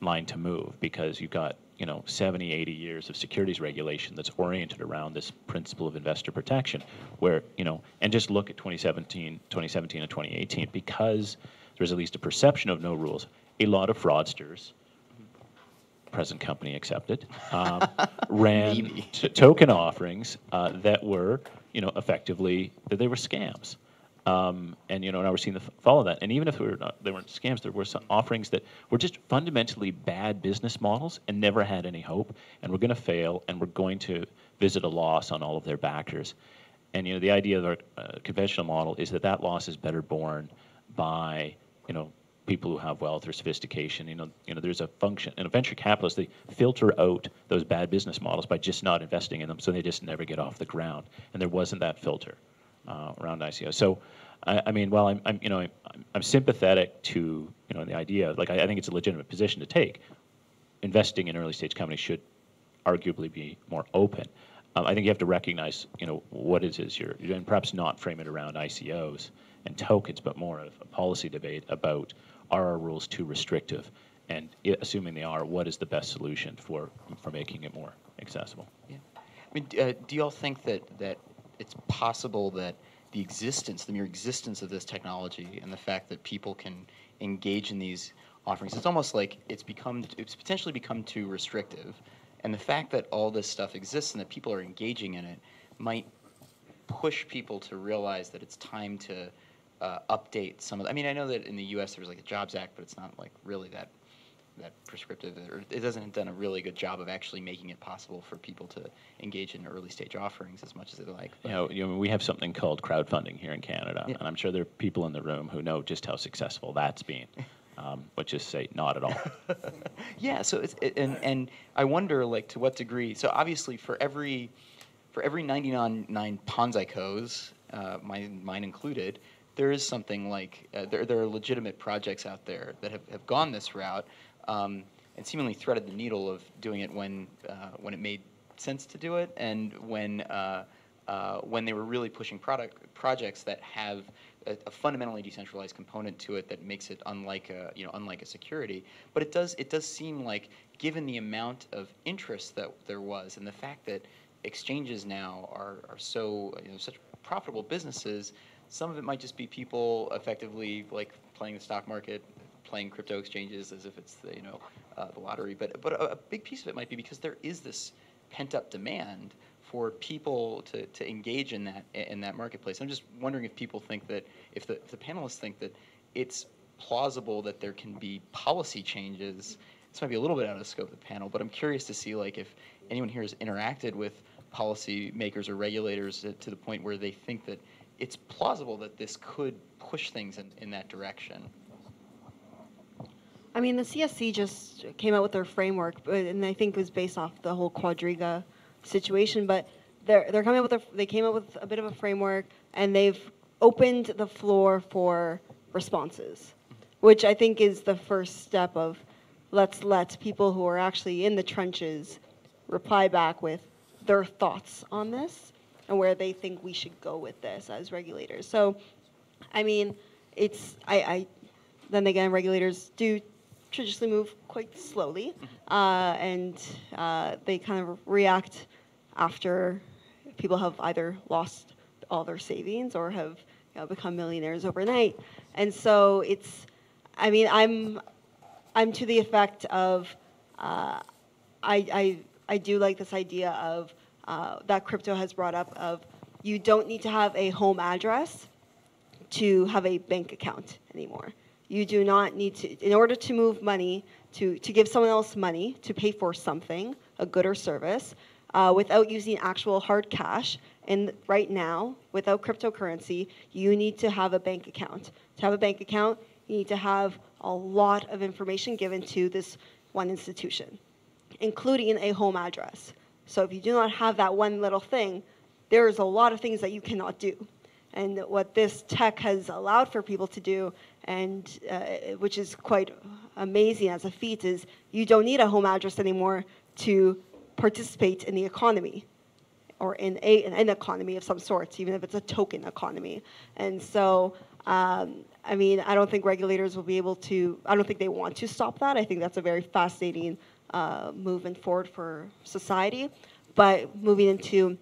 line to move, because you've got 70, 80 years of securities regulation that's oriented around this principle of investor protection, where and just look at 2017 and 2018, because there's at least a perception of no rules. A lot of fraudsters, present company accepted, ran token offerings that were effectively they were scams. And now we're seeing the fall of that. And even if they weren't scams, there were some offerings that were just fundamentally bad business models and never had any hope, and we're going to fail, and we're going to visit a loss on all of their backers. And the idea of our conventional model is that loss is better borne by people who have wealth or sophistication. There's a function, and venture capitalists, they filter out those bad business models by just not investing in them, so they just never get off the ground. And there wasn't that filter around ICO. So, I mean, while I'm sympathetic to the idea, I think it's a legitimate position to take. Investing in early stage companies should arguably be more open. I think you have to recognize what it is you're and perhaps not frame it around ICOs and tokens, but more of a policy debate about, are our rules too restrictive, and assuming they are, what is the best solution for making it more accessible? Yeah. I mean, do you all think that it's possible that the mere existence of this technology and the fact that people can engage in these offerings, it's almost like it's potentially become too restrictive, and the fact that all this stuff exists and that people are engaging in it might push people to realize that it's time to update some of I mean, I know that in the U.S. there's a Jobs Act, but it's not really that prescriptive, or it hasn't done a really good job of actually making it possible for people to engage in early stage offerings as much as they like. But, we have something called crowdfunding here in Canada, and I'm sure there are people in the room who know just how successful that's been. But just say not at all. Yeah. So and I wonder to what degree. So obviously for every 99 PonzICos, mine included, there is something there are legitimate projects out there that have gone this route and seemingly threaded the needle of doing it when it made sense to do it, and when they were really pushing projects that have a fundamentally decentralized component to it that makes it unlike a security. But it does seem like, given the amount of interest that there was, and the fact that exchanges now are so such profitable businesses, some of it might just be people effectively playing the stock market, playing crypto exchanges as if it's the lottery. But a big piece of it might be because there is this pent-up demand for people to engage in that marketplace. I'm just wondering if people think that, if the panelists think that it's plausible that there can be policy changes this might be a little bit out of the scope of the panel, but I'm curious to see like if anyone here has interacted with policy makers or regulators to the point where they think that it's plausible that this could push things in that direction. I mean, the CSC just came out with their framework, and I think it was based off the whole Quadriga situation. But they're coming up with they came up with a bit of a framework, and they've opened the floor for responses, which I think is the first step of let's let people who are actually in the trenches reply back with their thoughts on this and where they think we should go with this as regulators. So, I mean, it's then again, regulators do traditionally move quite slowly, and they kind of react after people have either lost all their savings or have become millionaires overnight. And so it's, I mean, I'm to the effect of I do like this idea of that crypto has brought up of you don't need to have a home address to have a bank account anymore. You do not need to, in order to move money, to give someone else money to pay for something, a good or service, without using actual hard cash. And right now, without cryptocurrency, you need to have a bank account. To have a bank account, you need to have a lot of information given to this one institution, including a home address. So if you do not have that one little thing, there is a lot of things that you cannot do. And what this tech has allowed for people to do, and which is quite amazing as a feat, is you don't need a home address anymore to participate in the economy or in an economy of some sort, even if it's a token economy. And so, I mean, I don't think regulators will be able to, I don't think they want to stop that. I think that's a very fascinating movement forward for society. But moving into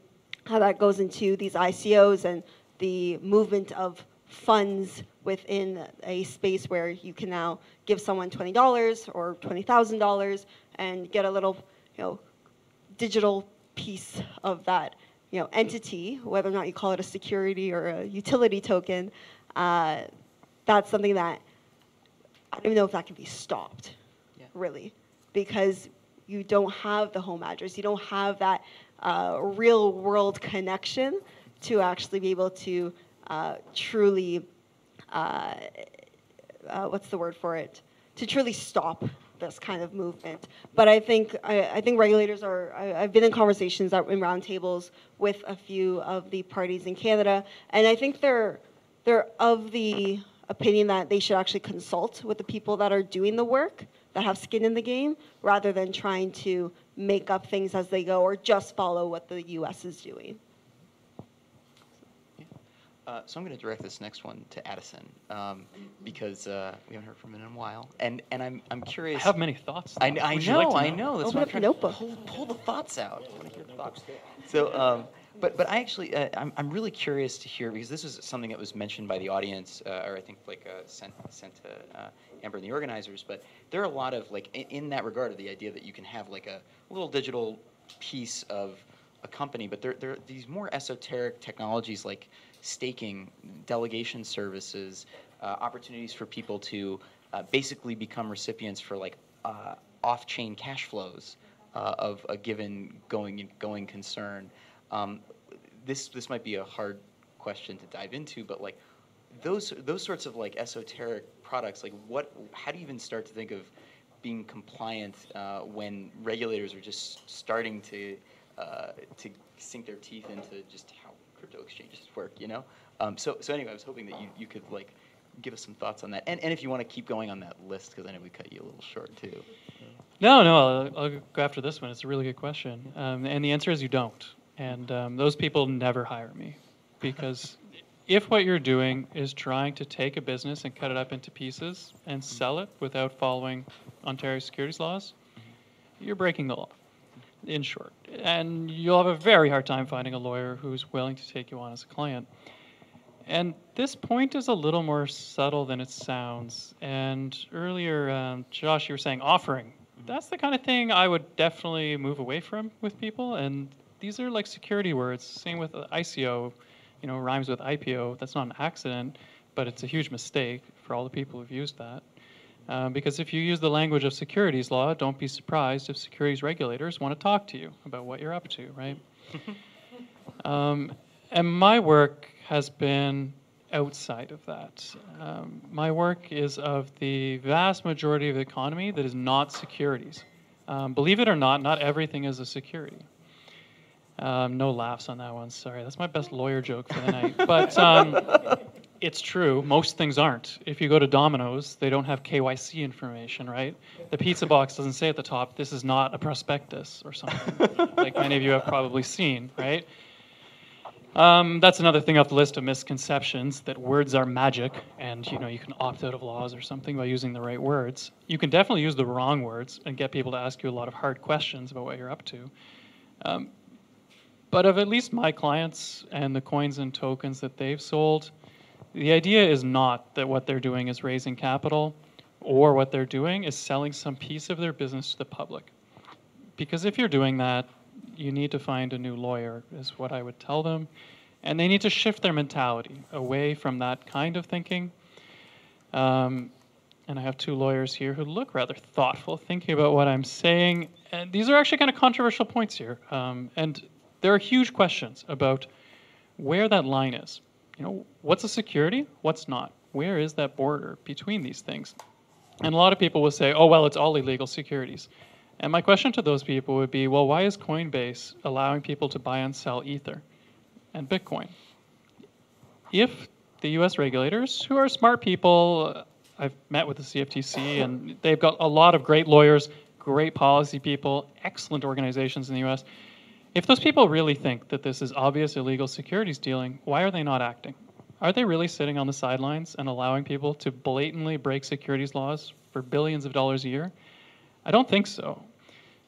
how that goes into these ICOs and the movement of funds within a space where you can now give someone $20 or $20,000 and get a little, digital piece of that, entity, whether or not you call it a security or a utility token. That's something that I don't even know if that can be stopped, really, because you don't have the home address, you don't have that real world connection to actually be able to truly, what's the word for it? To truly stop this kind of movement. But I think regulators are, I've been in conversations in roundtables with a few of the parties in Canada, and I think they're of the opinion that they should actually consult with the people that are doing the work, that have skin in the game, rather than trying to make up things as they go or just follow what the US is doing. So I'm going to direct this next one to Addison because we haven't heard from him in a while, and I'm curious. I have many thoughts. I know. That's Open why up your notebook. Pull the thoughts out. I want to hear the thoughts. So, but I actually I'm really curious to hear, because this is something that was mentioned by the audience, or I think sent to Amber and the organizers. But there are a lot of in that regard of the idea that you can have a little digital piece of a company, but there are these more esoteric technologies like staking, delegation services, opportunities for people to basically become recipients for off-chain cash flows of a given going concern. This might be a hard question to dive into, but those sorts of esoteric products, how do you even start to think of being compliant when regulators are just starting to sink their teeth into just how crypto exchanges work, So anyway, I was hoping that you could give us some thoughts on that, and if you want to keep going on that list, because I know we cut you a little short too. No, I'll go after this one. It's a really good question, and the answer is you don't. And those people never hire me, because if what you're doing is trying to take a business and cut it up into pieces and sell it without following Ontario securities laws, you're breaking the law, in short. And you'll have a very hard time finding a lawyer who's willing to take you on as a client. And this point is a little more subtle than it sounds. And earlier, Josh, you were saying offering. That's the kind of thing I would definitely move away from with people. And these are security words. Same with ICO, rhymes with IPO. That's not an accident, but it's a huge mistake for all the people who've used that. Because if you use the language of securities law, don't be surprised if securities regulators want to talk to you about what you're up to, right? And my work has been outside of that. My work is of the vast majority of the economy that is not securities. Believe it or not everything is a security. No laughs on that one, sorry. That's my best lawyer joke for the night. But it's true, most things aren't. If you go to Domino's, they don't have KYC information, right? The pizza box doesn't say at the top, this is not a prospectus or something, like many of you have probably seen, right? That's another thing off the list of misconceptions, that words are magic and you can opt out of laws or something by using the right words. You can definitely use the wrong words and get people to ask you a lot of hard questions about what you're up to. But of at least my clients and the coins and tokens that they've sold, the idea is not that what they're doing is raising capital, or what they're doing is selling some piece of their business to the public. Because if you're doing that, you need to find a new lawyer, is what I would tell them. And they need to shift their mentality away from that kind of thinking. And I have two lawyers here who look rather thoughtful, thinking about what I'm saying. And these are actually kind of controversial points here. And there are huge questions about where that line is. What's a security? What's not? Where is that border between these things? And a lot of people will say, oh, well, it's all illegal securities. And my question to those people would be, well, why is Coinbase allowing people to buy and sell Ether and Bitcoin? If the US regulators, who are smart people, I've met with the CFTC, and they've got a lot of great lawyers, great policy people, excellent organizations in the US. If those people really think that this is obvious illegal securities dealing, why are they not acting? Are they really sitting on the sidelines and allowing people to blatantly break securities laws for billions of dollars a year? I don't think so.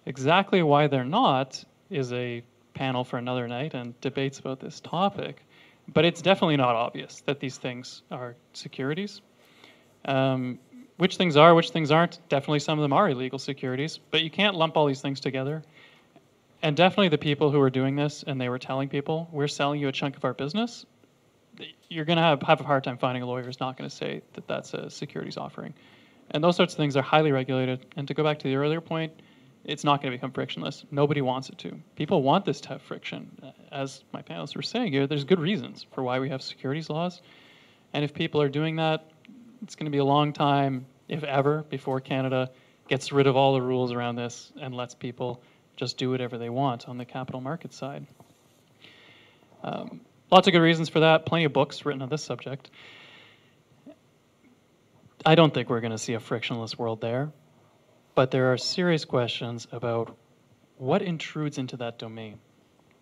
Exactly why they're not is a panel for another night and debates about this topic. But it's definitely not obvious that these things are securities. Which things are, which things aren't? Definitely some of them are illegal securities, but you can't lump all these things together. And definitely the people who were doing this and they were telling people, we're selling you a chunk of our business, you're going to have a hard time finding a lawyer who's not going to say that that's a securities offering. And those sorts of things are highly regulated. And to go back to the earlier point, it's not going to become frictionless. Nobody wants it to. People want this to have friction. As my panelists were saying here, there's good reasons for why we have securities laws. And if people are doing that, it's going to be a long time, if ever, before Canada gets rid of all the rules around this and lets people just do whatever they want on the capital market side. Lots of good reasons for that. Plenty of books written on this subject. I don't think we're going to see a frictionless world there, but there are serious questions about what intrudes into that domain.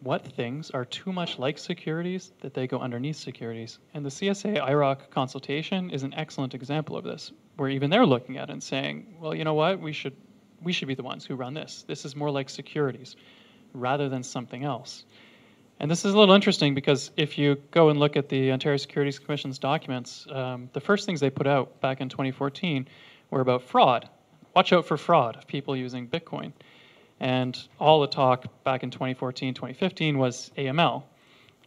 What things are too much like securities that they go underneath securities? And the CSA IROC consultation is an excellent example of this, where even they're looking at it and saying, well, you know what, we should be the ones who run this. This is more like securities rather than something else. And this is a little interesting because if you go and look at the Ontario Securities Commission's documents, the first things they put out back in 2014 were about fraud. Watch out for fraud of people using Bitcoin. And all the talk back in 2014, 2015 was AML.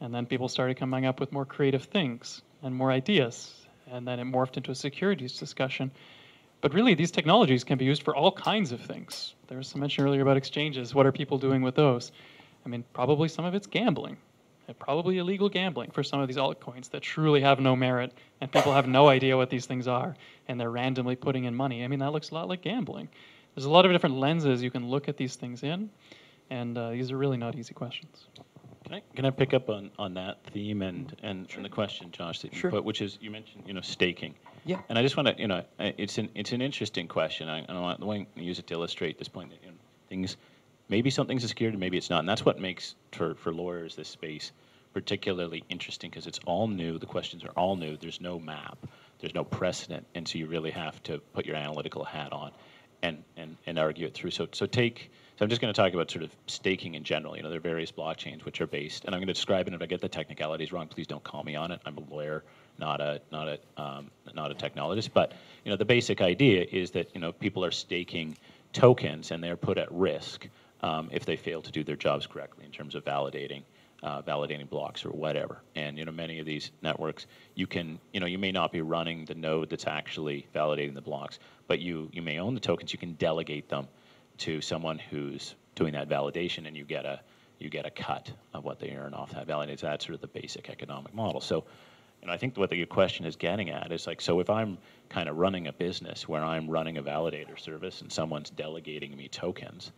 And then people started coming up with more creative things and more ideas. And then it morphed into a securities discussion. But really, these technologies can be used for all kinds of things. There was some mention earlier about exchanges. What are people doing with those? I mean, probably some of it's gambling. Probably illegal gambling for some of these altcoins that truly have no merit, and people have no idea what these things are, and they're randomly putting in money. I mean, that looks a lot like gambling. There's a lot of different lenses you can look at these things in, and these are really not easy questions. Can I pick up on that theme and the question, Josh, that you put, which is, you mentioned, staking. Yeah. And I just want to, it's an interesting question. I want to use it to illustrate this point that things, maybe something's a security, maybe it's not. And that's what makes, for lawyers, this space particularly interesting, because it's all new. The questions are all new. There's no map. There's no precedent. And so you really have to put your analytical hat on and argue it through. So I'm just going to talk about sort of staking in general. There are various blockchains which are based, and I'm going to describe it. If I get the technicalities wrong, please don't call me on it. I'm a lawyer, not a technologist. But the basic idea is that people are staking tokens, and they're put at risk if they fail to do their jobs correctly in terms of validating validating blocks or whatever. And many of these networks, you can, you may not be running the node that's actually validating the blocks, but you may own the tokens. You can delegate them to someone who's doing that validation, and you get a cut of what they earn off that validation. So that's sort of the basic economic model. So, I think what your question is getting at is like, so if I'm kind of running a business where I'm running a validator service and someone's delegating me tokens,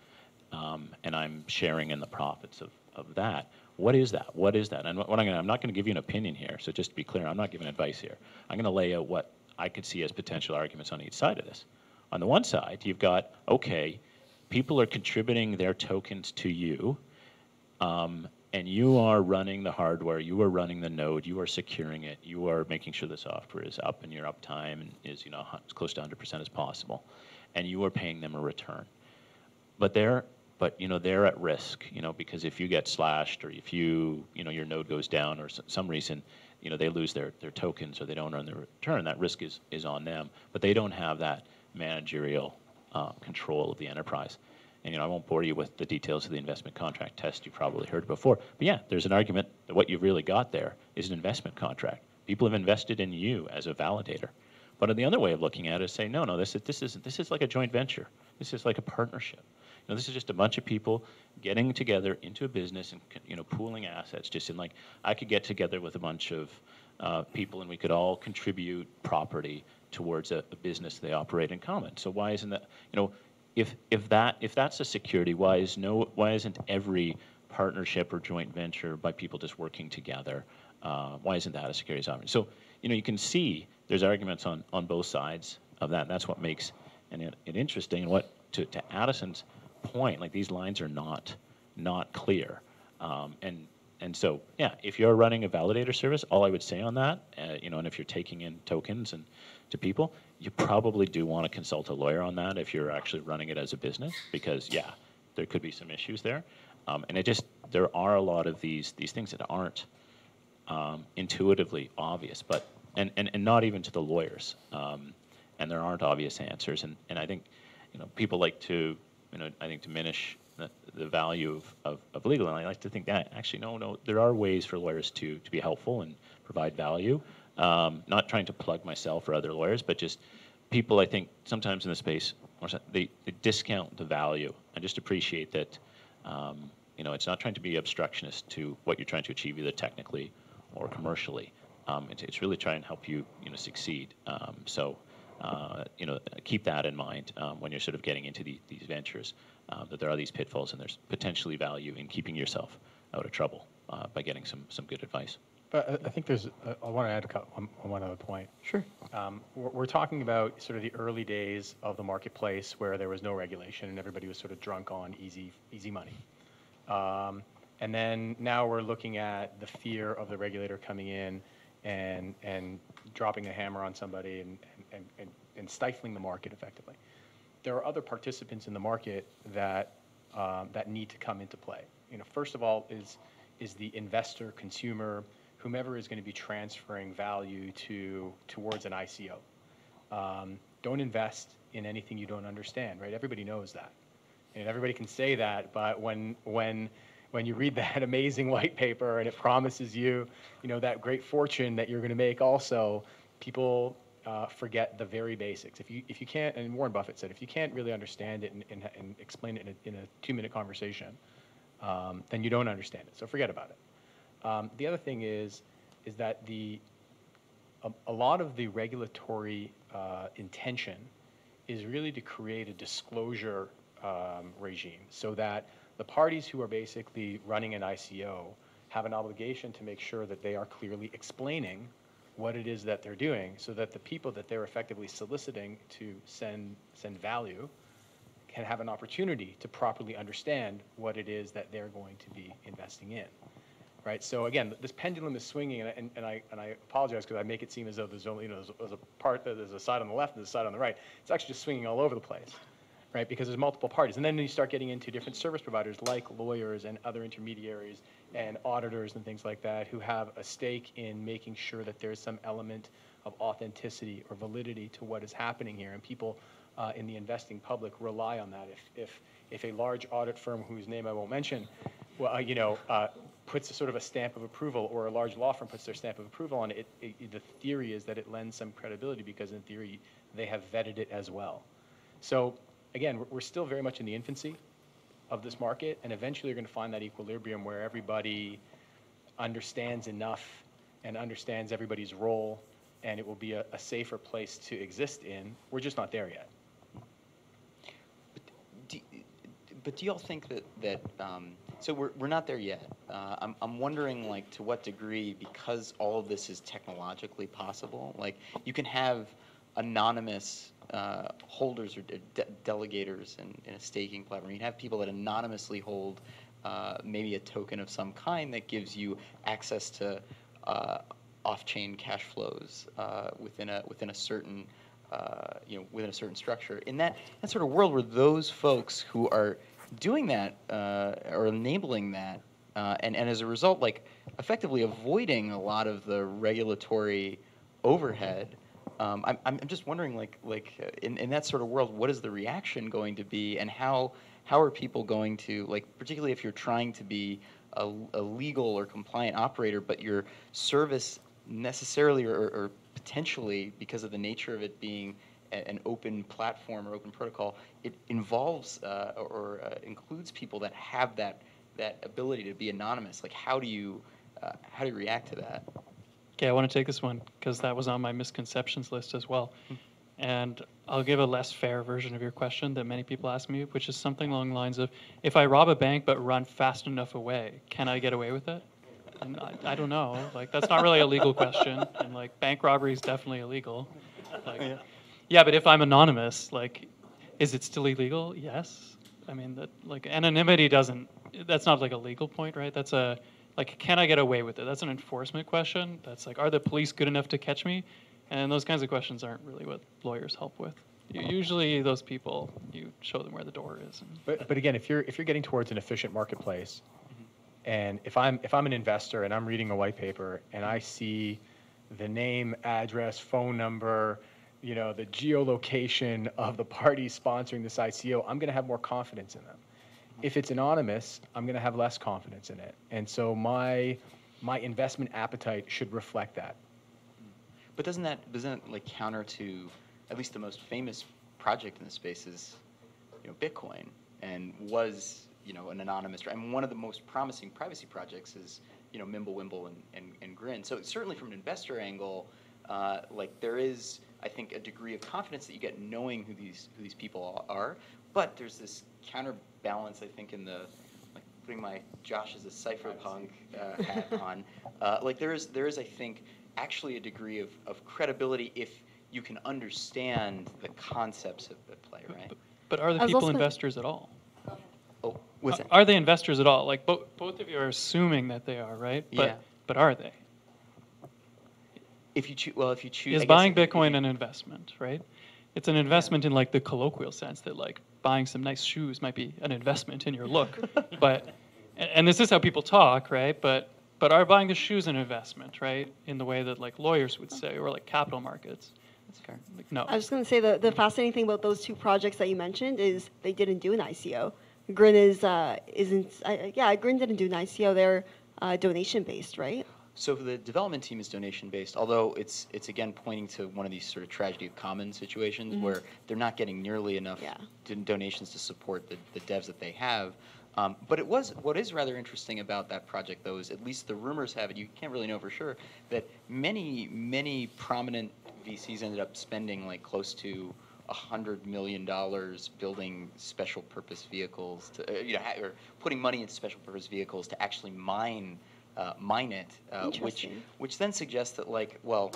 and I'm sharing in the profits of that, what is that? What is that? And I'm not going to give you an opinion here. So just to be clear, I'm not giving advice here. I'm going to lay out what I could see as potential arguments on each side of this. On the one side, you've got, okay, people are contributing their tokens to you, and you are running the hardware, you are running the node, you are securing it, you are making sure the software is up and your uptime is as close to 100% as possible, and you are paying them a return. But they're at risk, because if you get slashed or if your node goes down or some reason, they lose their tokens or they don't earn their return, that risk is on them. But they don't have that managerial control of the enterprise. And I won't bore you with the details of the investment contract test. You've probably heard before. But yeah, there's an argument that what you've really got there is an investment contract. People have invested in you as a validator. But the other way of looking at it is saying, no, this is like a joint venture. This is like a partnership. This is just a bunch of people getting together into a business and pooling assets. Just in like, I could get together with a bunch of people and we could all contribute property towards a business they operate in common. So why isn't that? If that's a security, why isn't every partnership or joint venture by people just working together? Why isn't that a securities offering? So you can see there's arguments on both sides of that. And that's what makes it interesting. And what to Addison's point, like these lines are not clear. And so yeah, if you're running a validator service, all I would say on that, and if you're taking in tokens and to people, you probably do want to consult a lawyer on that if you're actually running it as a business, because yeah, there could be some issues there. And there are a lot of these things that aren't intuitively obvious, but and not even to the lawyers. And there aren't obvious answers. And I think people like to diminish the value of legal, and I like to think that actually no, there are ways for lawyers to be helpful and provide value. Not trying to plug myself or other lawyers, but just people I think sometimes in the space they discount the value. I just appreciate that it's not trying to be obstructionist to what you're trying to achieve either technically or commercially. It's really trying to help you succeed. So keep that in mind when you're sort of getting into these ventures, that there are these pitfalls and there's potentially value in keeping yourself out of trouble by getting some good advice. But I think I want to add one other point. Sure. We're talking about sort of the early days of the marketplace where there was no regulation and everybody was sort of drunk on easy money. And then now we're looking at the fear of the regulator coming in and dropping a hammer on somebody and stifling the market effectively. There are other participants in the market that need to come into play. First of all is the investor, consumer, whomever is going to be transferring value towards an ICO. Don't invest in anything you don't understand, right? Everybody knows that. And everybody can say that, but when you read that amazing white paper and it promises you, that great fortune that you're going to make also, people forget the very basics. If you can't, and Warren Buffett said, if you can't really understand it and explain it in a 2-minute conversation, then you don't understand it. So forget about it. The other thing is that a lot of the regulatory intention is really to create a disclosure regime so that the parties who are basically running an ICO have an obligation to make sure that they are clearly explaining what it is that they're doing so that the people that they're effectively soliciting to send value can have an opportunity to properly understand what it is that they're going to be investing in. Right. So again, this pendulum is swinging, and I apologize because I make it seem as though there's only there's a side on the left and there's a side on the right. It's actually just swinging all over the place, right? Because there's multiple parties, and then you start getting into different service providers like lawyers and other intermediaries and auditors and things like that who have a stake in making sure that there's some element of authenticity or validity to what is happening here, and people in the investing public rely on that. If a large audit firm whose name I won't mention, well, puts a sort of a stamp of approval, or a large law firm puts their stamp of approval on it, the theory is that it lends some credibility because in theory they have vetted it as well. So again, we're still very much in the infancy of this market, and eventually you're going to find that equilibrium where everybody understands enough and understands everybody's role, and it will be a safer place to exist in. We're just not there yet. But do y'all think that so we're not there yet. I'm wondering, like, to what degree, because all of this is technologically possible, like you can have anonymous holders or delegators in a staking platform. You can have people that anonymously hold maybe a token of some kind that gives you access to off-chain cash flows within a certain within a certain structure. In that sort of world where those folks who are doing that or enabling that, and as a result, like effectively avoiding a lot of the regulatory overhead. I'm just wondering, like in that sort of world, what is the reaction going to be, and how are people going to, like, particularly if you're trying to be a legal or compliant operator, but your service necessarily or potentially, because of the nature of it being an open platform or open protocol, it involves or includes people that have that ability to be anonymous. Like, how do you react to that? Okay, I want to take this one because that was on my misconceptions list as well. And I'll give a less fair version of your question that many people ask me, which is something along the lines of, if I rob a bank but run fast enough away, can I get away with it? And I don't know. Like, that's not really a legal question. And, like, bank robbery is definitely illegal. Like, yeah, but if I'm anonymous, like, is it still illegal? Yes. I mean, that, like, anonymity that's not like a legal point, right? That's like, can I get away with it? That's an enforcement question. That's like, are the police good enough to catch me? And those kinds of questions aren't really what lawyers help with. Usually those people, you show them where the door is. But again, if you're getting towards an efficient marketplace, and if I'm an investor and I'm reading a white paper and I see the name, address, phone number, the geolocation of the party sponsoring this ICO, I'm going to have more confidence in them. If it's anonymous, I'm going to have less confidence in it. And so my investment appetite should reflect that. But doesn't that like counter to at least the most famous project in the space is, Bitcoin, and was, an anonymous, and one of the most promising privacy projects is, Mimblewimble and Grin. So certainly from an investor angle, like there is, I think, a degree of confidence that you get knowing who these people are. But there's this counterbalance, I think, in the, like, putting my Josh as a cypherpunk hat on. Like there is, I think, actually a degree of credibility if you can understand the concepts at play, right? But are the people investors at all? Oh, what's that? Are they investors at all? Like both of you are assuming that they are, right? But are they? If you choose, is buying Bitcoin an investment, right? It's an investment in, like, the colloquial sense that, like, buying some nice shoes might be an investment in your look. And this is how people talk, right? But are buying the shoes an investment, right? In the way that, like, lawyers would say, or like capital markets. That's fair. Like, no. I was going to say the fascinating thing about those two projects that you mentioned is they didn't do an ICO. Grin Grin didn't do an ICO. They're donation based, right? So the development team is donation-based, although it's again pointing to one of these sort of tragedy of commons situations where they're not getting nearly enough donations to support the devs that they have. But what is rather interesting about that project, though, is at least the rumors have it, you can't really know for sure, that many prominent VCs ended up spending like close to $100 million building special purpose vehicles to, or putting money into special purpose vehicles to actually mine it, which then suggests that, like, well,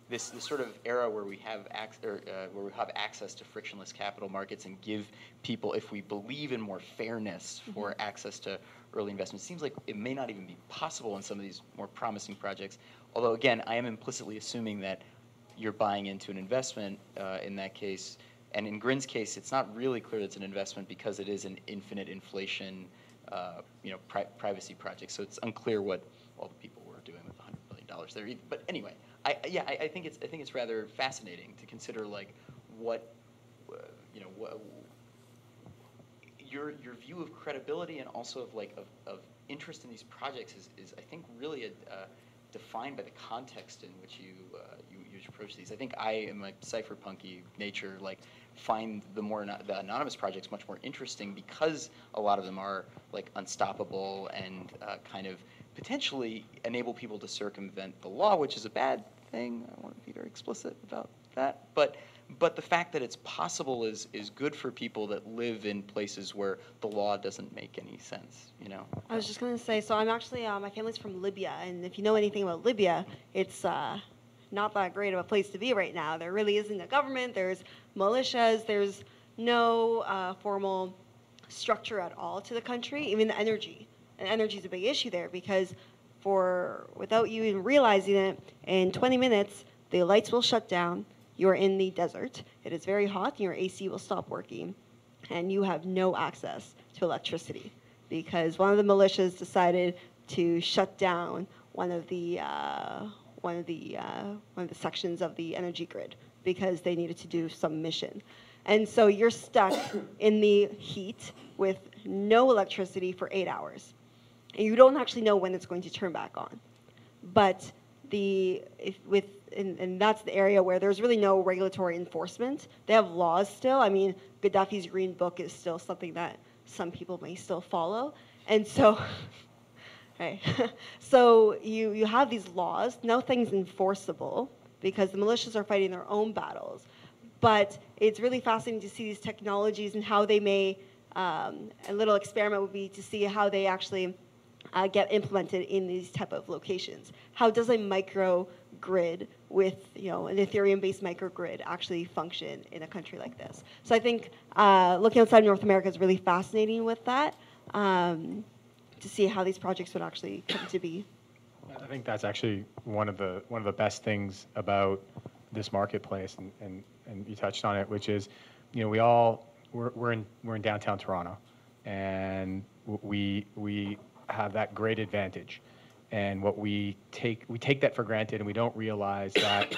this sort of era where we have access to frictionless capital markets and give people, if we believe in more fairness for access to early investment, seems like it may not even be possible in some of these more promising projects. Although, again, I am implicitly assuming that you're buying into an investment in that case. And in Grin's case, it's not really clear that it's an investment because it is an infinite inflation privacy project. So it's unclear what all the people were doing with $100 million there. But anyway, I think it's rather fascinating to consider, like, what your view of credibility and also of interest in these projects is I think, really defined by the context in which you approach these. I think I, in my cypherpunky nature, like find the anonymous projects much more interesting because a lot of them are like unstoppable and kind of potentially enable people to circumvent the law, which is a bad thing. I want to be very explicit about that. But the fact that it's possible is good for people that live in places where the law doesn't make any sense, you know? I was just going to say, so I'm actually, my family's from Libya, and if you know anything about Libya, it's not that great of a place to be right now. There really isn't a government, there's militias, there's no formal structure at all to the country, even the energy. And energy is a big issue there because without you even realizing it, in 20 minutes, the lights will shut down. You're in the desert. It is very hot, and your AC will stop working, and you have no access to electricity because one of the militias decided to shut down one of the sections of the energy grid because they needed to do some mission. And so you're stuck in the heat with no electricity for 8 hours. And you don't actually know when it's going to turn back on. But and that's the area where there's really no regulatory enforcement. They have laws still. I mean, Gaddafi's Green Book is still something that some people may still follow. And so, okay. So you have these laws. Nothing's enforceable because the militias are fighting their own battles. But it's really fascinating to see these technologies and how they may, a little experiment would be to see how they actually get implemented in these type of locations. How does a microgrid with an Ethereum-based microgrid actually function in a country like this? So I think looking outside North America is really fascinating with that, to see how these projects would actually come to be. I think that's actually one of the best things about this marketplace, and you touched on it, which is, we're in downtown Toronto, and we have that great advantage, and we take that for granted, and we don't realize that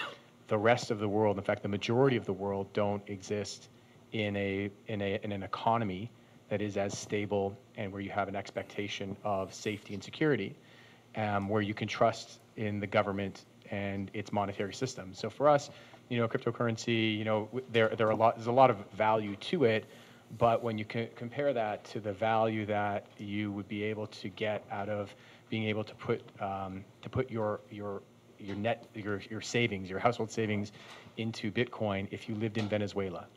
the rest of the world, in fact, the majority of the world, don't exist in an economy that is as stable and where you have an expectation of safety and security, where you can trust in the government and its monetary system. So for us, cryptocurrency, there's a lot of value to it. But when you compare that to the value that you would be able to get out of being able to put your savings, your household savings, into Bitcoin, if you lived in Venezuela,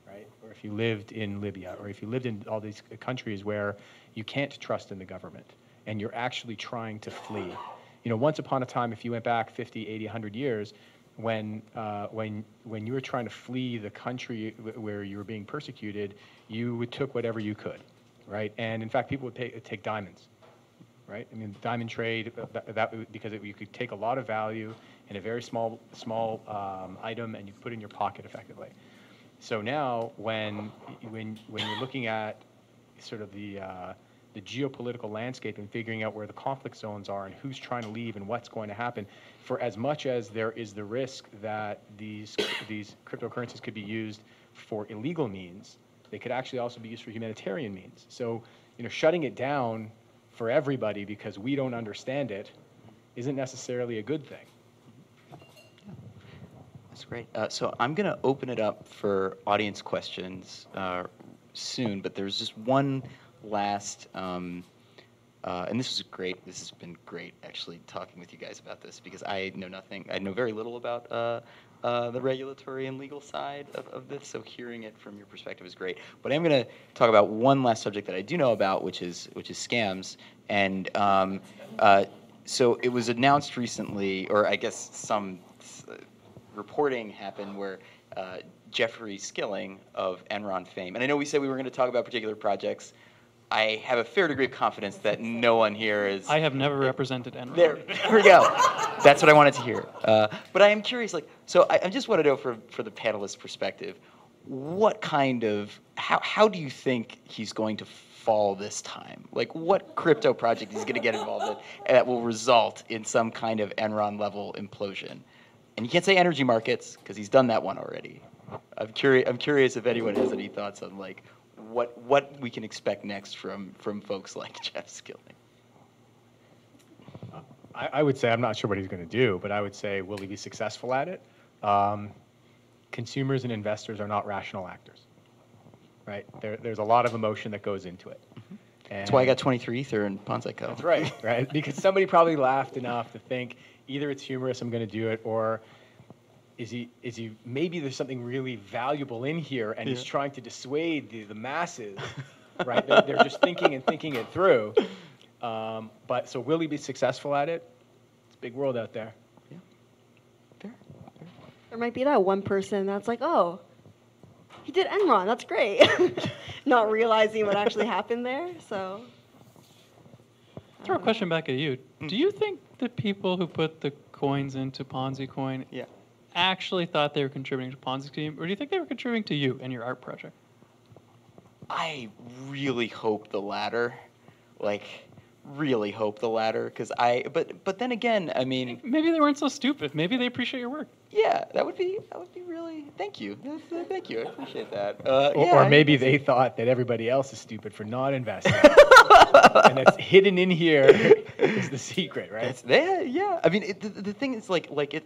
right, or if you lived in Libya, or if you lived in all these countries where you can't trust in the government, and you're actually trying to flee. Once upon a time, if you went back 50, 80, 100 years, when you were trying to flee the country where you were being persecuted, you took whatever you could, right? And in fact, people would take diamonds, right? I mean, diamond trade, because you could take a lot of value in a very small item, and you put it in your pocket effectively. So now, when you're looking at sort of the geopolitical landscape and figuring out where the conflict zones are and who's trying to leave and what's going to happen, for as much as there is the risk that these cryptocurrencies could be used for illegal means, they could actually also be used for humanitarian means. So, shutting it down for everybody because we don't understand it isn't necessarily a good thing. That's great. So I'm going to open it up for audience questions soon, but there's just one last, and this was great. This has been great, actually, talking with you guys about this, because I know nothing. I know very little about the regulatory and legal side of this, so hearing it from your perspective is great. But I'm going to talk about one last subject that I do know about, which is scams. And so it was announced recently, or I guess some reporting happened where Jeffrey Skilling of Enron fame, and I know we said we were going to talk about particular projects. I have a fair degree of confidence that no one here is... I have never represented Enron. There we go. That's what I wanted to hear. But I am curious, so I just want to know for the panelist perspective, what kind of, how do you think he's going to fall this time? Like, what crypto project he's going to get involved in that will result in some kind of Enron-level implosion? And you can't say energy markets, because he's done that one already. I'm curious if anyone has any thoughts on, what we can expect next from folks like Jeff Skilling. I would say I'm not sure what he's going to do, but I would say, will he be successful at it? Consumers and investors are not rational actors, right? There's a lot of emotion that goes into it. That's why I got 23 Ether and PonzICO. That's right, right? Because somebody probably laughed enough to think either it's humorous, I'm going to do it, or is he maybe there's something really valuable in here, and he's trying to dissuade the masses, right? They're just thinking it through. But so will he be successful at it? It's a big world out there. Yeah, fair. There might be that one person that's like, oh, he did Enron, that's great. Not realizing what actually happened there, so. Throw a question back at you. Do you think the people who put the coins into PonziCoin actually thought they were contributing to Ponzi scheme, or do you think they were contributing to you and your art project? I really hope the latter. Like, really hope the latter, because but then again, I mean, maybe they weren't so stupid. Maybe they appreciate your work. Yeah, that would be really. Thank you. Thank you. I appreciate that. Or maybe they thought that everybody else is stupid for not investing, and that's hidden in here is the secret, right? Yeah. I mean, the thing is, I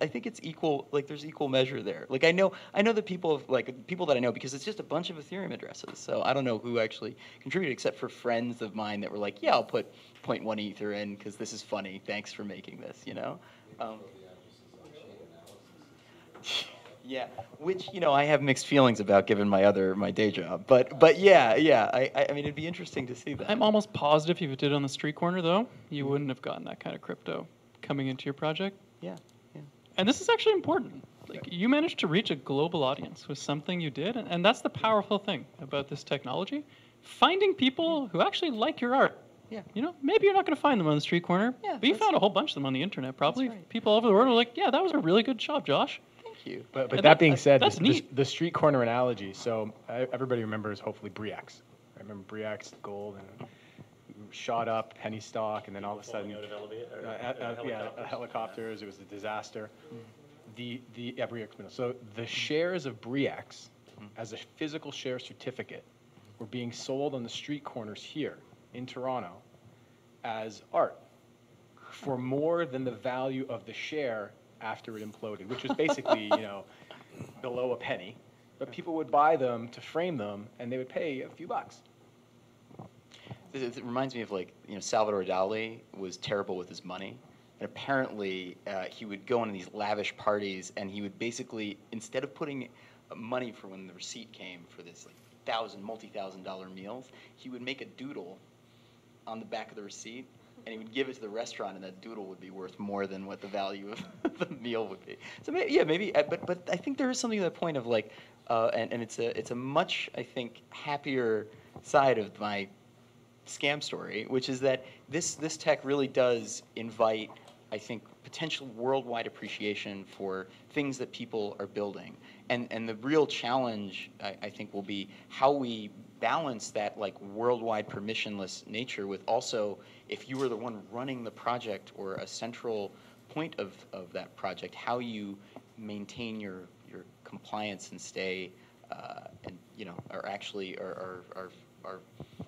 think it's equal. Like, there's equal measure there. Like, I know the people that I know, because it's just a bunch of Ethereum addresses. So I don't know who actually contributed, except for friends of mine that were like, yeah, I'll put 0.1 Ether in because this is funny. Thanks for making this. You know. Yeah, which I have mixed feelings about given my day job, but yeah, I mean it'd be interesting to see that. I'm almost positive if you did it on the street corner though, you wouldn't have gotten that kind of crypto coming into your project. Yeah. And this is actually important. Like, you managed to reach a global audience with something you did, and that's the powerful thing about this technology. Finding people who actually like your art. Yeah. Maybe you're not going to find them on the street corner, but you found a whole bunch of them on the internet. Probably people all over the world are like, yeah, that was a really good job, Josh. You. But that being said, that's neat. The street corner analogy, so everybody remembers hopefully Bre-X. I remember Bre-X, gold, and shot up, penny stock, and then all of a sudden, helicopters, it was a disaster. Bre-X. So the shares of Bre-X as a physical share certificate were being sold on the street corners here in Toronto as art for more than the value of the share after it imploded, which was basically, below a penny. But people would buy them to frame them, and they would pay a few bucks. It reminds me of Salvador Dali was terrible with his money, and apparently he would go on these lavish parties, and he would basically, instead of putting money for when the receipt came for this multi-$1,000 meals, he would make a doodle on the back of the receipt, and he would give it to the restaurant, and that doodle would be worth more than what the value of the meal would be. So maybe, but I think there is something to the point of and it's a much, I think, happier side of my scam story, which is that this tech really does invite, I think, potential worldwide appreciation for things that people are building, and the real challenge, I think, will be how we balance that worldwide permissionless nature with also, if you were the one running the project or a central point of that project, how you maintain your compliance and stay are actually are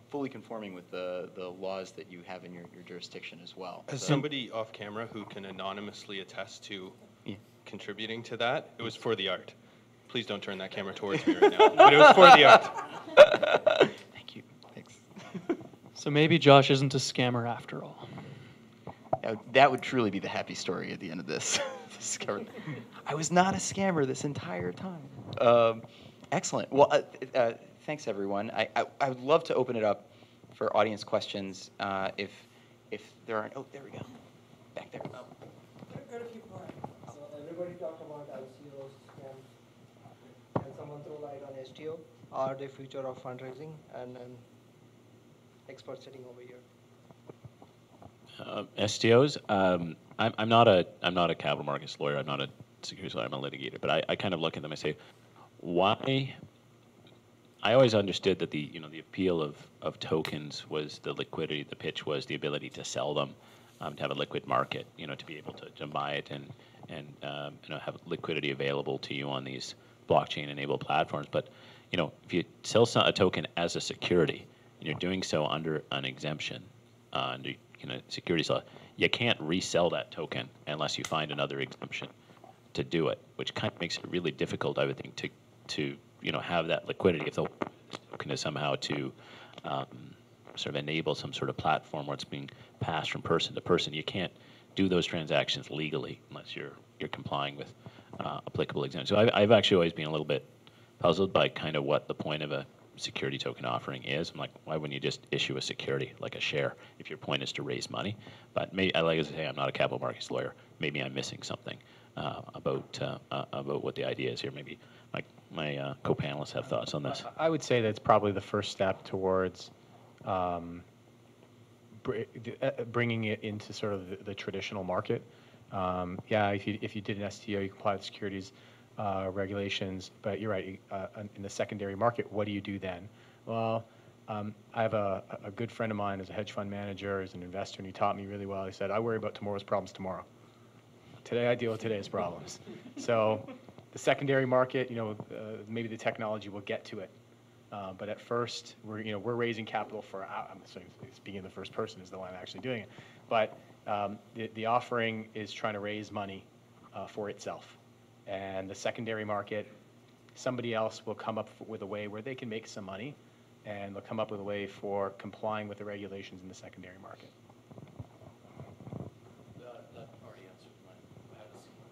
fully conforming with the laws that you have in your jurisdiction as well. As somebody off camera who can anonymously attest to contributing to that, it was for the art. Please don't turn that camera towards me right now. But it was for the art. Thank you. Thanks. So maybe Josh isn't a scammer after all. That would truly be the happy story at the end of this. I was not a scammer this entire time. Excellent. Well, thanks everyone. I would love to open it up for audience questions if there aren't. Oh, there we go. Back there. Oh. Got a few points. So everybody talked about ICOs, scams. Can someone throw light on STO? Are the future of fundraising? And expert sitting over here. STOs. I'm not a capital markets lawyer. I'm not a securities lawyer. I'm a litigator. But I kind of look at them and say, why? I always understood that the appeal of tokens was the liquidity. The pitch was the ability to sell them, to have a liquid market. To be able to buy it and have liquidity available to you on these blockchain-enabled platforms. But if you sell a token as a security and you're doing so under an exemption, under securities law, you can't resell that token unless you find another exemption to do it, which kind of makes it really difficult, I would think, to have that liquidity if the token is somehow to sort of enable some sort of platform where it's being passed from person to person. You can't do those transactions legally unless you're complying with applicable exemptions. So I've actually always been a little bit puzzled by kind of what the point of a security token offering is. I'm like, why wouldn't you just issue a security like a share if your point is to raise money? But maybe, like I say, I'm not a capital markets lawyer. Maybe I'm missing something about what the idea is here. Maybe my co-panelists have thoughts on this. I would say that's probably the first step towards bringing it into sort of the traditional market. Yeah, if you did an STO, you comply with securities regulations, but you're right, in the secondary market, what do you do then? Well, I have a good friend of mine as a hedge fund manager, as an investor, and he taught me really well. He said, I worry about tomorrow's problems tomorrow. Today, I deal with today's problems. So the secondary market, maybe the technology will get to it. But at first, we're raising capital for I'm speaking in the first person is the one I'm actually doing it. But the offering is trying to raise money for itself. And the secondary market, somebody else will come up with a way where they can make some money, and they'll come up with a way for complying with the regulations in the secondary market. That already answered I had a similar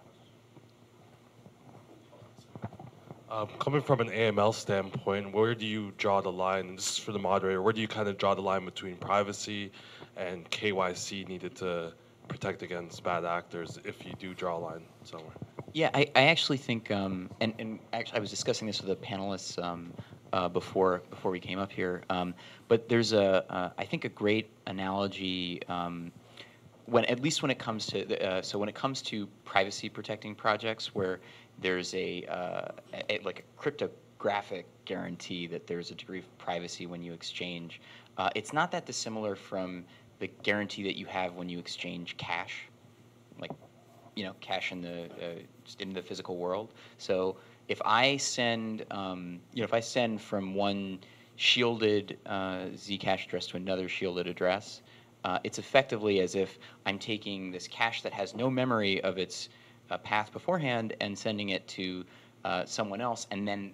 question. Coming from an AML standpoint, where do you draw the line? And this is for the moderator. Where do you kind of draw the line between privacy and KYC needed to protect against bad actors if you do draw a line somewhere? Yeah, I actually think, and actually I was discussing this with the panelists before we came up here, but there's I think a great analogy at least when it comes to when it comes to privacy protecting projects where there's like a cryptographic guarantee that there's a degree of privacy when you exchange. It's not that dissimilar from the guarantee that you have when you exchange cash, like cash in the physical world. So if I send if I send from one shielded Zcash address to another shielded address, it's effectively as if I'm taking this cash that has no memory of its path beforehand and sending it to someone else, and then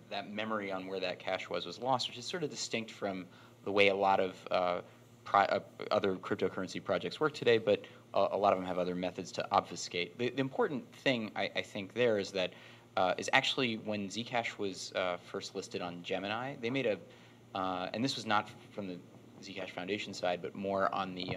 that memory on where that cash was lost, which is sort of distinct from the way a lot of other cryptocurrency projects work today, but a lot of them have other methods to obfuscate. The important thing I think there is that is actually when Zcash was first listed on Gemini, they made and this was not from the Zcash Foundation side, but more on the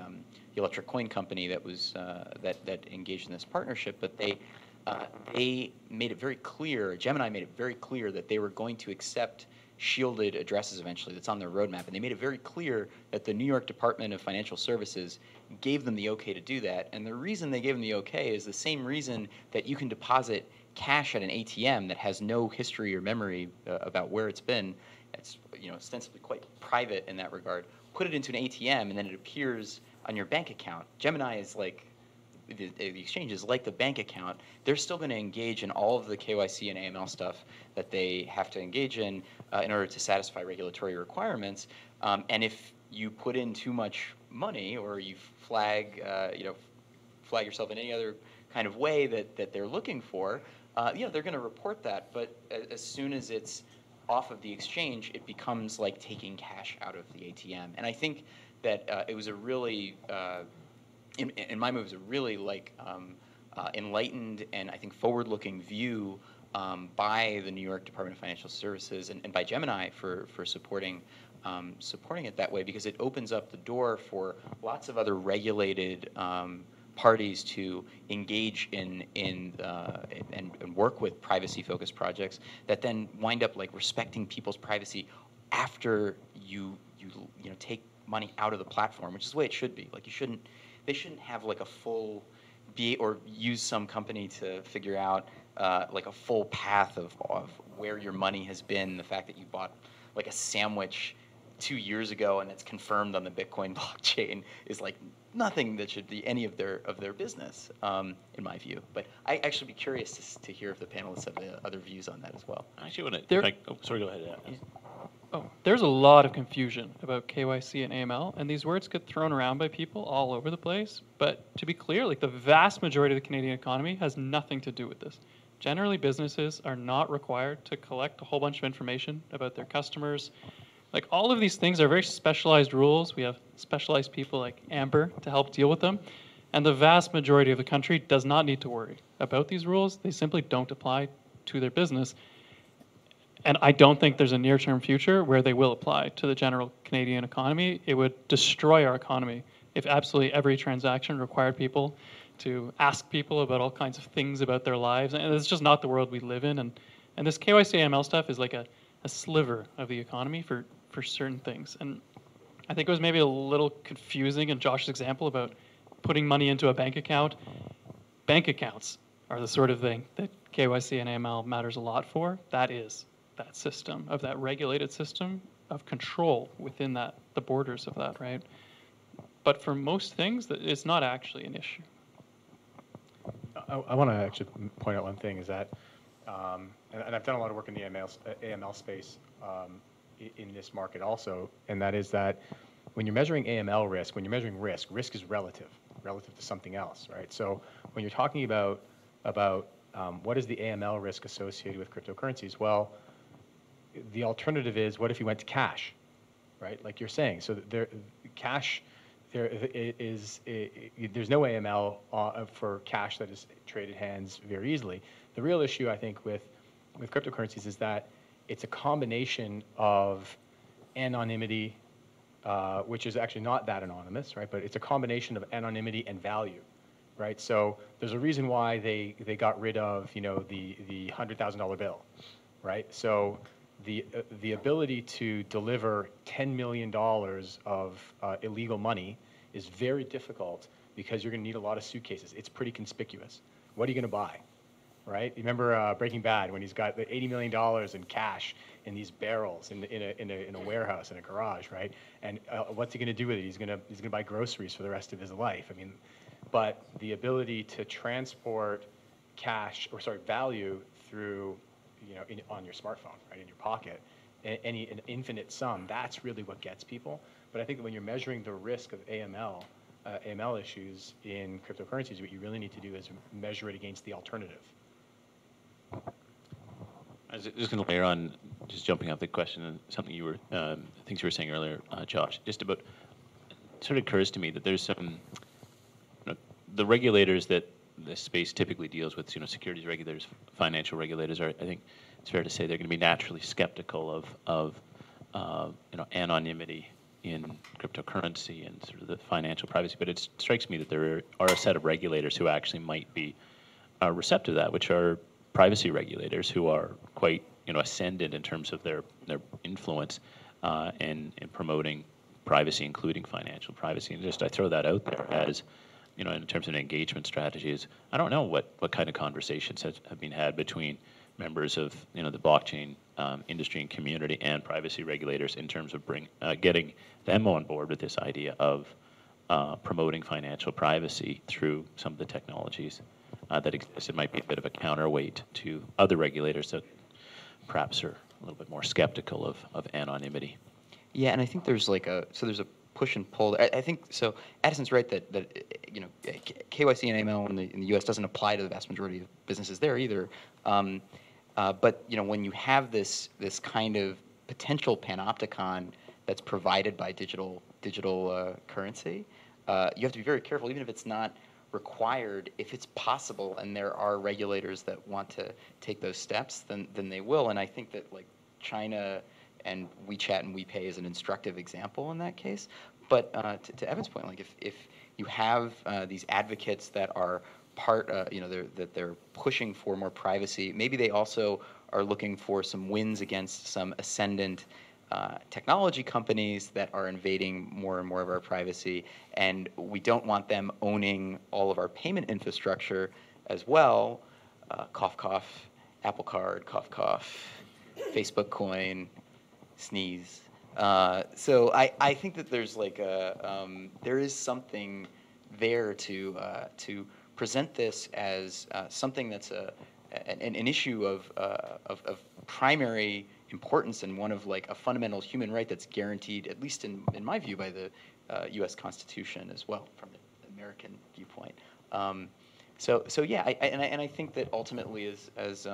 electric coin company that was that engaged in this partnership. But they made it very clear. Gemini made it very clear that they were going to accept shielded addresses eventually. That's on their roadmap, and they made it very clear that the New York Department of Financial Services gave them the okay to do that. And the reason they gave them the okay is the same reason that you can deposit cash at an ATM that has no history or memory about where it's been. It's ostensibly quite private in that regard. Put it into an ATM, and then it appears on your bank account. Gemini is like the exchange is like the bank account. They're still going to engage in all of the KYC and AML stuff that they have to engage in order to satisfy regulatory requirements. And if you put in too much money, or you flag yourself in any other kind of way that they're looking for, they're going to report that. But as soon as it's off of the exchange, it becomes like taking cash out of the ATM. And I think that it was a really in my view, it was a really enlightened and I think forward-looking view by the New York Department of Financial Services and by Gemini for supporting it that way, because it opens up the door for lots of other regulated parties to engage in and work with privacy-focused projects that then wind up respecting people's privacy after you take money out of the platform, which is the way it should be. They shouldn't have a full or use some company to figure out a full path of where your money has been. The fact that you bought a sandwich 2 years ago and it's confirmed on the Bitcoin blockchain is nothing that should be any of their business, in my view. But I actually be curious to hear if the panelists have other views on that as well. I actually want There- to. Oh, sorry. Go ahead. Yeah. Oh, there's a lot of confusion about KYC and AML, and these words get thrown around by people all over the place. But to be clear, like the vast majority of the Canadian economy has nothing to do with this. Generally, businesses are not required to collect a whole bunch of information about their customers. Like all of these things are very specialized rules. We have specialized people like Amber to help deal with them. And the vast majority of the country does not need to worry about these rules. They simply don't apply to their business. And I don't think there's a near-term future where they will apply to the general Canadian economy. It would destroy our economy if absolutely every transaction required people to ask people about all kinds of things about their lives. And it's just not the world we live in. And this KYC AML stuff is like a sliver of the economy for certain things. And I think it was maybe a little confusing in Josh's example about putting money into a bank account. Bank accounts are the sort of thing that KYC and AML matters a lot for. That is that system, of that regulated system of control within that, the borders of that, right? But for most things, it's not actually an issue. I want to actually point out one thing is that, and I've done a lot of work in the AML space in this market also, and that is that when you're measuring AML risk, when you're measuring risk is relative to something else, right? So when you're talking about what is the AML risk associated with cryptocurrencies, well, the alternative is, what if you went to cash, right? Like you're saying, so cash. There's no AML for cash that is traded hands very easily. The real issue, I think, with cryptocurrencies is that it's a combination of anonymity, which is actually not that anonymous, right? But it's a combination of anonymity and value, right? So there's a reason why they got rid of, the $100,000 bill, right? So the ability to deliver $10 million of illegal money is very difficult because you're going to need a lot of suitcases. It's pretty conspicuous. What are you going to buy, right? You remember Breaking Bad when he's got the $80 million in cash in these barrels in a warehouse, in a garage, right? And what's he going to do with it? He's going to buy groceries for the rest of his life. I mean, but the ability to transport value through on your smartphone, right, in your pocket, an infinite sum, that's really what gets people. But I think that when you're measuring the risk of AML issues in cryptocurrencies, what you really need to do is measure it against the alternative. I was just going to layer on, just jumping off the question and something things you were saying earlier, Josh, just about, it sort of occurs to me that there's some, the regulators that this space typically deals with, securities regulators, financial regulators, I think it's fair to say they're going to be naturally skeptical of anonymity in cryptocurrency and sort of the financial privacy. But it strikes me that there are a set of regulators who actually might be receptive to that, which are privacy regulators who are quite ascendant in terms of their influence in promoting privacy, including financial privacy. And just I throw that out there as in terms of engagement strategies. I don't know what kind of conversations have been had between members of the blockchain industry and community and privacy regulators in terms of getting them on board with this idea of promoting financial privacy through some of the technologies that exist. It might be a bit of a counterweight to other regulators that perhaps are a little bit more skeptical of anonymity. Yeah, and I think there's there's a push and pull. I think so. Addison's right that KYC and AML in the U.S. doesn't apply to the vast majority of businesses there either. But when you have this kind of potential panopticon that's provided by digital currency, you have to be very careful, even if it's not required. If it's possible, and there are regulators that want to take those steps, then they will. And I think that China and WeChat and WePay is an instructive example in that case. But to Evan's point, if you have these advocates that are they're pushing for more privacy, maybe they also are looking for some wins against some ascendant technology companies that are invading more and more of our privacy, and we don't want them owning all of our payment infrastructure as well. Cough, cough, Apple Card, cough, cough, Facebook Coin, sneeze. So I think that there's there is something there to present this as something that's an issue of primary importance and one of like a fundamental human right that's guaranteed, at least in my view, by the U.S. Constitution as well, from the American viewpoint. So yeah, I think that ultimately, as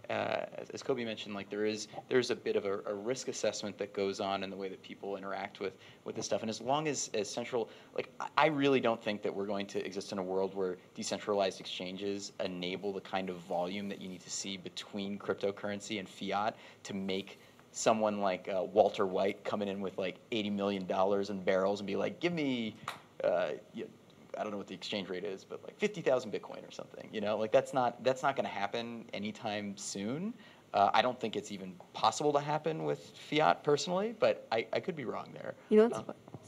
Kobi mentioned, like there's a bit of a risk assessment that goes on in the way that people interact with this stuff. And as long as central, like I really don't think that we're going to exist in a world where decentralized exchanges enable the kind of volume that you need to see between cryptocurrency and fiat to make someone like Walter White coming in with like $80 million in barrels and be like, give me, I don't know what the exchange rate is, but like 50,000 Bitcoin or something. You know, like that's not going to happen anytime soon. I don't think it's even possible to happen with fiat personally, but I could be wrong there. You know, it's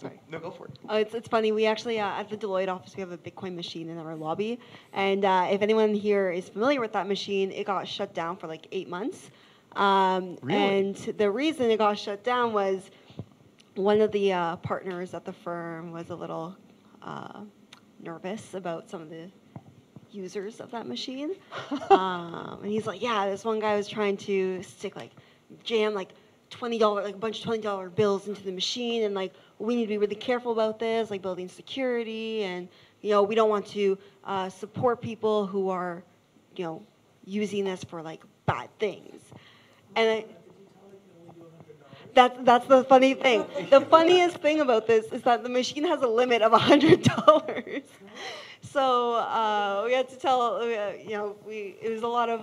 sorry. No, go for it. Oh, it's funny. We actually, at the Deloitte office, we have a Bitcoin machine in our lobby. And if anyone here is familiar with that machine, it got shut down for like 8 months. Really? And the reason it got shut down was one of the partners at the firm was a little nervous about some of the users of that machine. And he's like, yeah, this one guy was trying to jam like $20, like a bunch of $20 bills into the machine, and like we need to be really careful about this, like building security, and we don't want to support people who are using this for like bad things. And that's the funny thing. The funniest thing about this is that the machine has a limit of $100. So we had to tell, it was a lot of,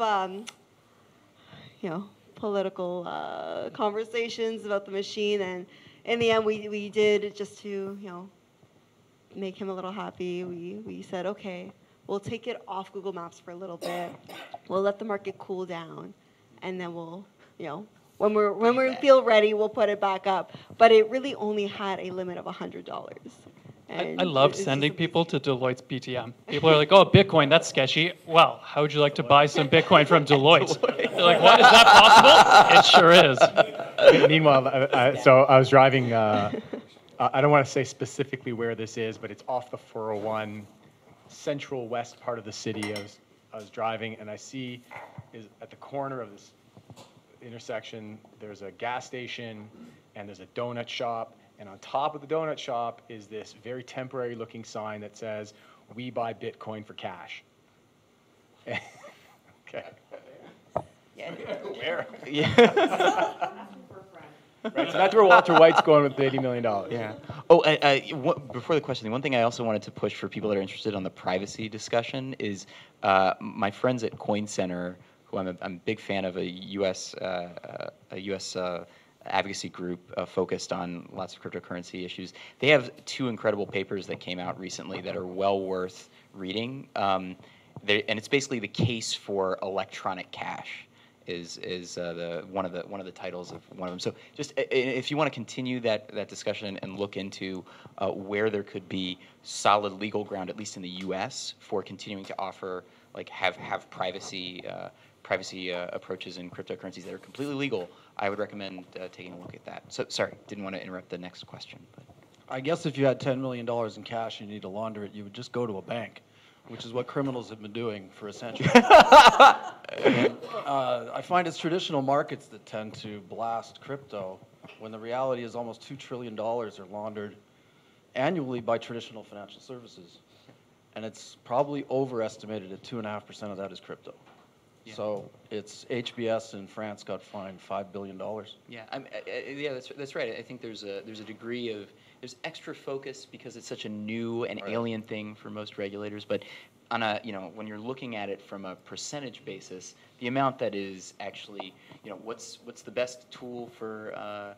political conversations about the machine, and in the end, we did just to, make him a little happy. We said, okay, we'll take it off Google Maps for a little bit. We'll let the market cool down, and then we'll, when we feel ready, we'll put it back up. But it really only had a limit of $100. I love sending people to Deloitte's BTM. People are like, oh, Bitcoin, that's sketchy. Well, how would you like to buy some Bitcoin from Deloitte? They're like, what, is that possible? It sure is. Meanwhile, so I was driving, I don't want to say specifically where this is, but it's off the 401, central west part of the city. I was driving, and I see is at the corner of this intersection, there's a gas station, and there's a donut shop. And on top of the donut shop is this very temporary looking sign that says, we buy Bitcoin for cash. Okay. Yeah. Where? Yeah. Right, so that's where Walter White's going with the $80 million. Yeah. Oh, before the question, the one thing I also wanted to push for people that are interested on the privacy discussion is my friends at Coin Center, who I'm a big fan of, a U.S. Advocacy group focused on lots of cryptocurrency issues. They have 2 incredible papers that came out recently that are well worth reading. And it's basically the case for electronic cash is one of the titles of one of them. So just if you want to continue that discussion and look into where there could be solid legal ground, at least in the U.S., for continuing to offer have privacy approaches in cryptocurrencies that are completely legal, I would recommend taking a look at that. So sorry, didn't want to interrupt the next question. But I guess if you had $10 million in cash and you need to launder it, you would just go to a bank, which is what criminals have been doing for a century. And, I find it's traditional markets that tend to blast crypto when the reality is almost $2 trillion are laundered annually by traditional financial services. And it's probably overestimated at 2.5% of that is crypto. Yeah. So it's HBS in France got fined $5 billion. Yeah, yeah, that's right. I think there's a degree of extra focus because it's such a new and alien thing for most regulators. But on when you're looking at it from a percentage basis, the amount that is actually what's the best tool for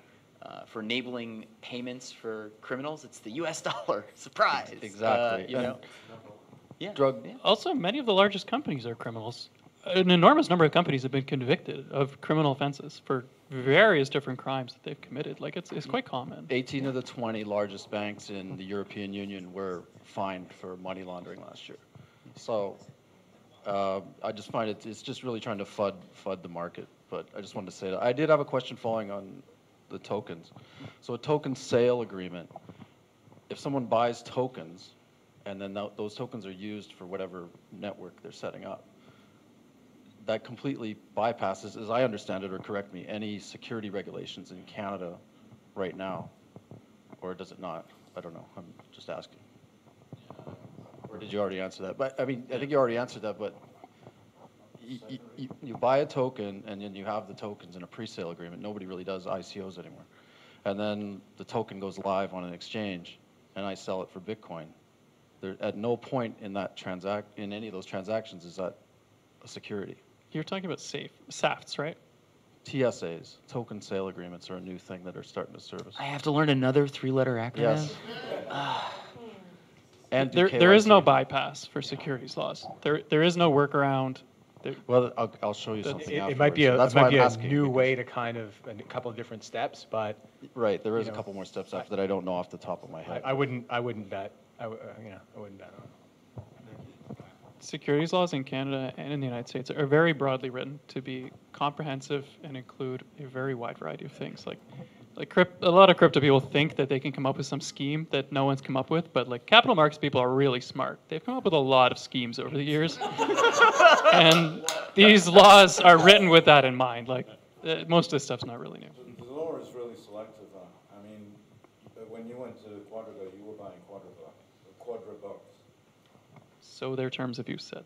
enabling payments for criminals? It's the U.S. dollar. Surprise. Exactly. Yeah. Also, many of the largest companies are criminals. An enormous number of companies have been convicted of criminal offenses for various different crimes that they've committed. Like it's quite common. 18 of the 20 largest banks in the European Union were fined for money laundering last year. So I just find it's just really trying to FUD the market. But I just wanted to say that. I did have a question following on the tokens. So a token sale agreement, if someone buys tokens and then those tokens are used for whatever network they're setting up. That completely bypasses, as I understand it, or correct me, any security regulations in Canada right now, or does it not? I don't know. I'm just asking. Or did you already answer that? But I mean, I think you already answered that. But you buy a token, and then you have the tokens in a pre-sale agreement. Nobody really does ICOs anymore. And then the token goes live on an exchange, and I sell it for Bitcoin. There, at no point in that in any of those transactions is that a security. You're talking about SAFTs, right? TSAs, token sale agreements, are a new thing that are starting to service. I have to learn another 3-letter acronym? Yes. And there is no bypass for securities laws. There is no workaround. Well, I'll show you something It might be afterwards. a new way to kind of, a couple of different steps, but. Right, there is a couple more steps after that I don't know off the top of my head. I wouldn't bet, I wouldn't bet on it. Securities laws in Canada and in the United States are very broadly written to be comprehensive and include a very wide variety of things. Like a lot of crypto people think that they can come up with some scheme that no one's come up with, but like capital markets people are really smart. They've come up with a lot of schemes over the years, and these laws are written with that in mind. Like most of this stuff's not really new. The law is really selective. I mean, when you went to Quadriga, you were buying quadribucks. So their terms of use said.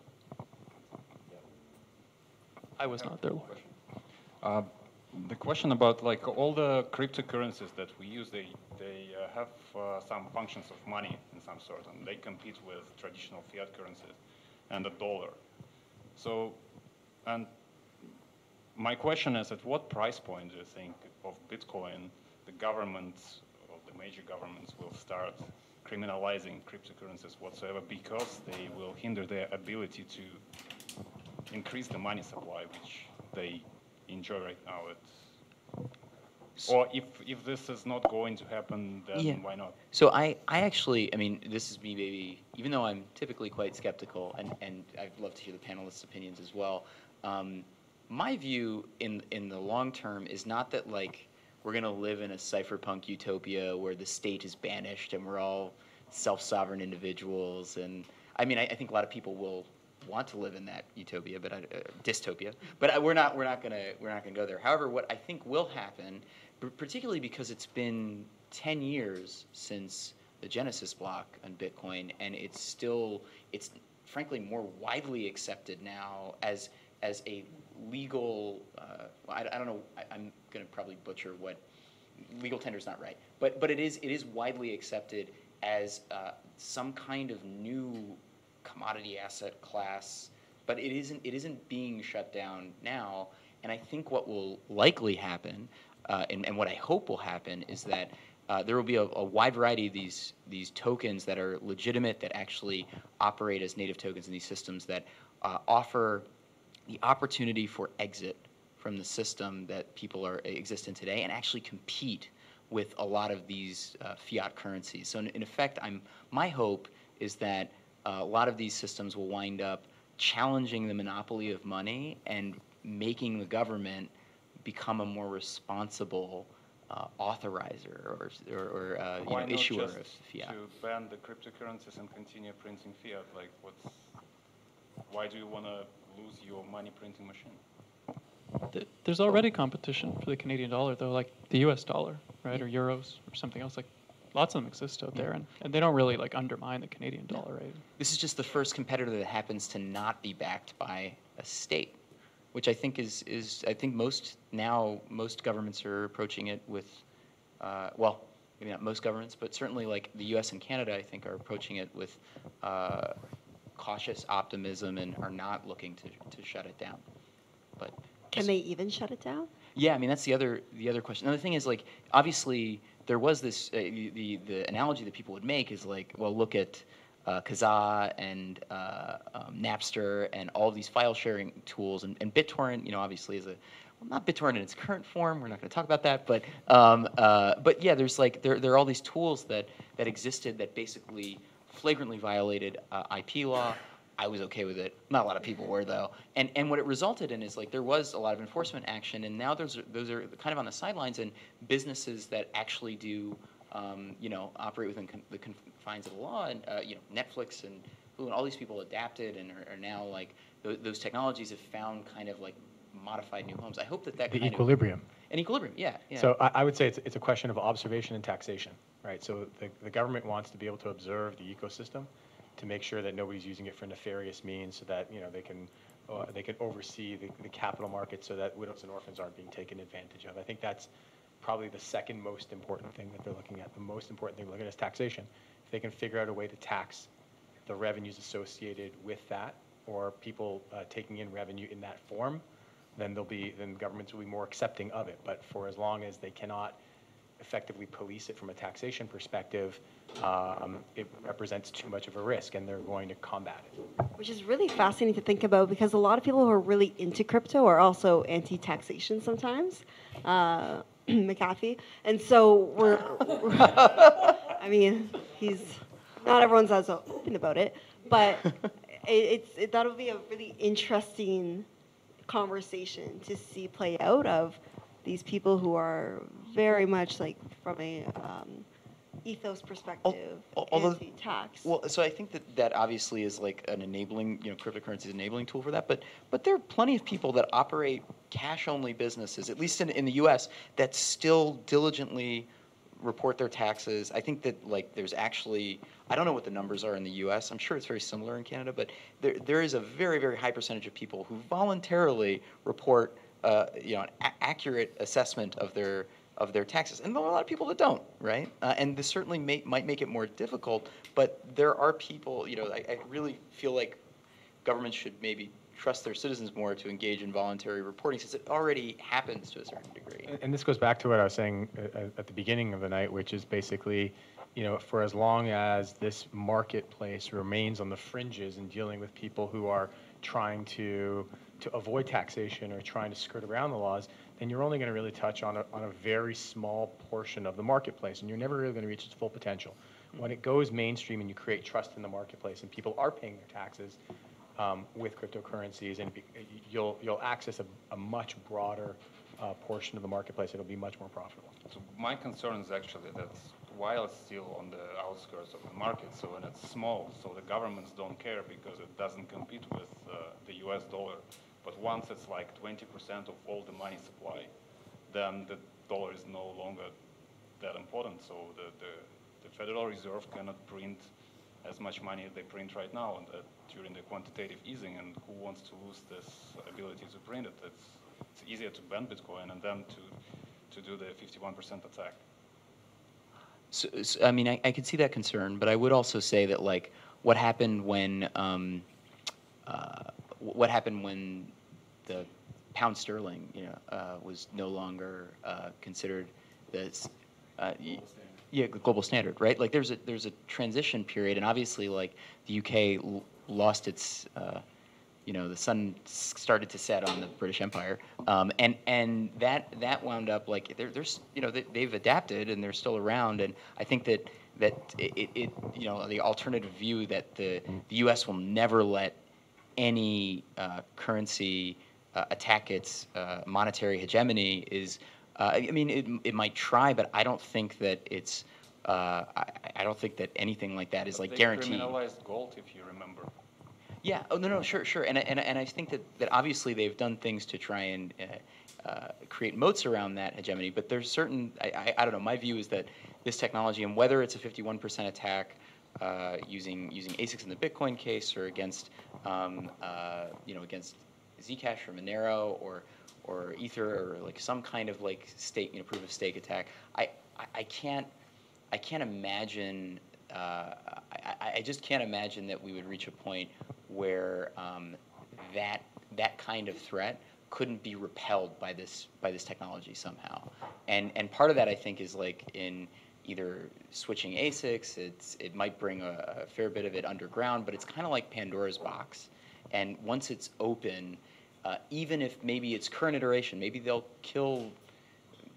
I was not their lawyer. The question about like all the cryptocurrencies that we use, they have some functions of money in some sort, and they compete with traditional fiat currencies and the dollar. So, and my question is, at what price point do you think of Bitcoin the governments, or the major governments, will start criminalizing cryptocurrencies whatsoever, because they will hinder their ability to increase the money supply, which they enjoy right now? Or if this is not going to happen, then why not? So I actually, I mean, this is me maybe, even though I'm typically quite skeptical, and I'd love to hear the panelists' opinions as well. My view in the long term is not that like we're going to live in a cypherpunk utopia where the state is banished and we're all self-sovereign individuals. And I mean, I think a lot of people will want to live in that utopia, but dystopia. But we're not gonna go there. However, what I think will happen, particularly because it's been 10 years since the Genesis block on Bitcoin, and it's frankly more widely accepted now as a legal. I don't know. I'm gonna probably butcher what legal tender is not right, but it is widely accepted as some kind of new commodity asset class, but it isn't being shut down now. And I think what will likely happen, and what I hope will happen, is that there will be a wide variety of these tokens that are legitimate, that actually operate as native tokens in these systems, that offer the opportunity for exit from the system that people exist in today, and actually compete with a lot of these fiat currencies. So in effect, my hope is that a lot of these systems will wind up challenging the monopoly of money and making the government become a more responsible authorizer or issuer of fiat. To ban the cryptocurrencies and continue printing fiat, like why do you want to lose your money printing machine? There's already competition for the Canadian dollar, though, like the US dollar, right, or euros or something else. Like lots of them exist out there, and they don't really like undermine the Canadian dollar, right? This is just the first competitor that happens to not be backed by a state, which I think is I think most governments are approaching it with, well, maybe not most governments, but certainly like the U.S. and Canada, I think, are approaching it with cautious optimism and are not looking to shut it down. But can they even shut it down? Yeah, I mean that's the other question. Another thing is like obviously there was this the analogy that people would make is like, well, look at Kazaa and Napster and all these file sharing tools, and BitTorrent, you know, obviously is not BitTorrent in its current form. We're not going to talk about that, but yeah, there's like there are all these tools that existed that basically flagrantly violated IP law. I was okay with it. Not a lot of people were, though. And what it resulted in is like there was a lot of enforcement action, and now those are kind of on the sidelines, and businesses that actually do operate within the confines of the law, and Netflix and Hulu and all these people adapted and are now like those technologies have found kind of like modified new homes. I hope that The equilibrium. An equilibrium, yeah. So I would say it's a question of observation and taxation, right? So the government wants to be able to observe the ecosystem to make sure that nobody's using it for nefarious means, so that they can oversee the capital market, so that widows and orphans aren't being taken advantage of. I think that's probably the second most important thing that they're looking at. The most important thing they're looking at is taxation. If they can figure out a way to tax the revenues associated with that, or people taking in revenue in that form, then governments will be more accepting of it. But for as long as they cannot effectively police it from a taxation perspective, it represents too much of a risk, and they're going to combat it. Which is really fascinating to think about, because a lot of people who are really into crypto are also anti-taxation sometimes, McAfee. And so I mean, not everyone's as open about it, but that'll be a really interesting conversation to see play out of these people who are very much like from a ethos perspective, anti-tax. Well, so I think that obviously is like an enabling, cryptocurrency is an enabling tool for that. But there are plenty of people that operate cash-only businesses, at least in the U.S., that still diligently report their taxes. I think that there's actually, I don't know what the numbers are in the U.S. I'm sure it's very similar in Canada, but there is a very, very high percentage of people who voluntarily report an accurate assessment of their taxes, and there are a lot of people that don't, right? And this certainly might make it more difficult, but there are people. I really feel like governments should maybe trust their citizens more to engage in voluntary reporting, since it already happens to a certain degree. And this goes back to what I was saying at the beginning of the night, which is basically, for as long as this marketplace remains on the fringes and dealing with people who are trying to avoid taxation or trying to skirt around the laws, then you're only going to really touch on a very small portion of the marketplace, and you're never really going to reach its full potential. When it goes mainstream and you create trust in the marketplace and people are paying their taxes with cryptocurrencies, and you'll access a much broader portion of the marketplace. It'll be much more profitable. So my concern is actually that while it's still on the outskirts of the market, so and it's small, so the governments don't care because it doesn't compete with the US dollar. But once it's like 20% of all the money supply, then the dollar is no longer that important. So the Federal Reserve cannot print as much money as they print right now during the quantitative easing, and who wants to lose this ability to print it? It's easier to ban Bitcoin and then to do the 51% attack. So, I mean, I could see that concern, but I would also say that what happened when the pound sterling, was no longer considered the global standard, right? There's a transition period, and obviously, the UK lost its, the sun started to set on the British Empire, and that wound up there's they've adapted and they're still around, and I think that the alternative view that the U.S. will never let any currency attack its monetary hegemony is. I mean, it might try, but I don't think that it's. I don't think that anything like that is guaranteed. They criminalized gold, if you remember. Yeah. Oh no, sure, and I think that obviously they've done things to try and create moats around that hegemony. But there's certain. I don't know. My view is that this technology, and whether it's a 51% attack using ASICs in the Bitcoin case, or against against Zcash or Monero or Ether, or some kind of stake, proof of stake attack. I can't imagine. I just can't imagine that we would reach a point where that kind of threat couldn't be repelled by this technology somehow. And part of that, I think, is in either switching ASICs. It might bring a fair bit of it underground, but it's kind of like Pandora's box. And once it's open, even if maybe it's current iteration, maybe they'll kill,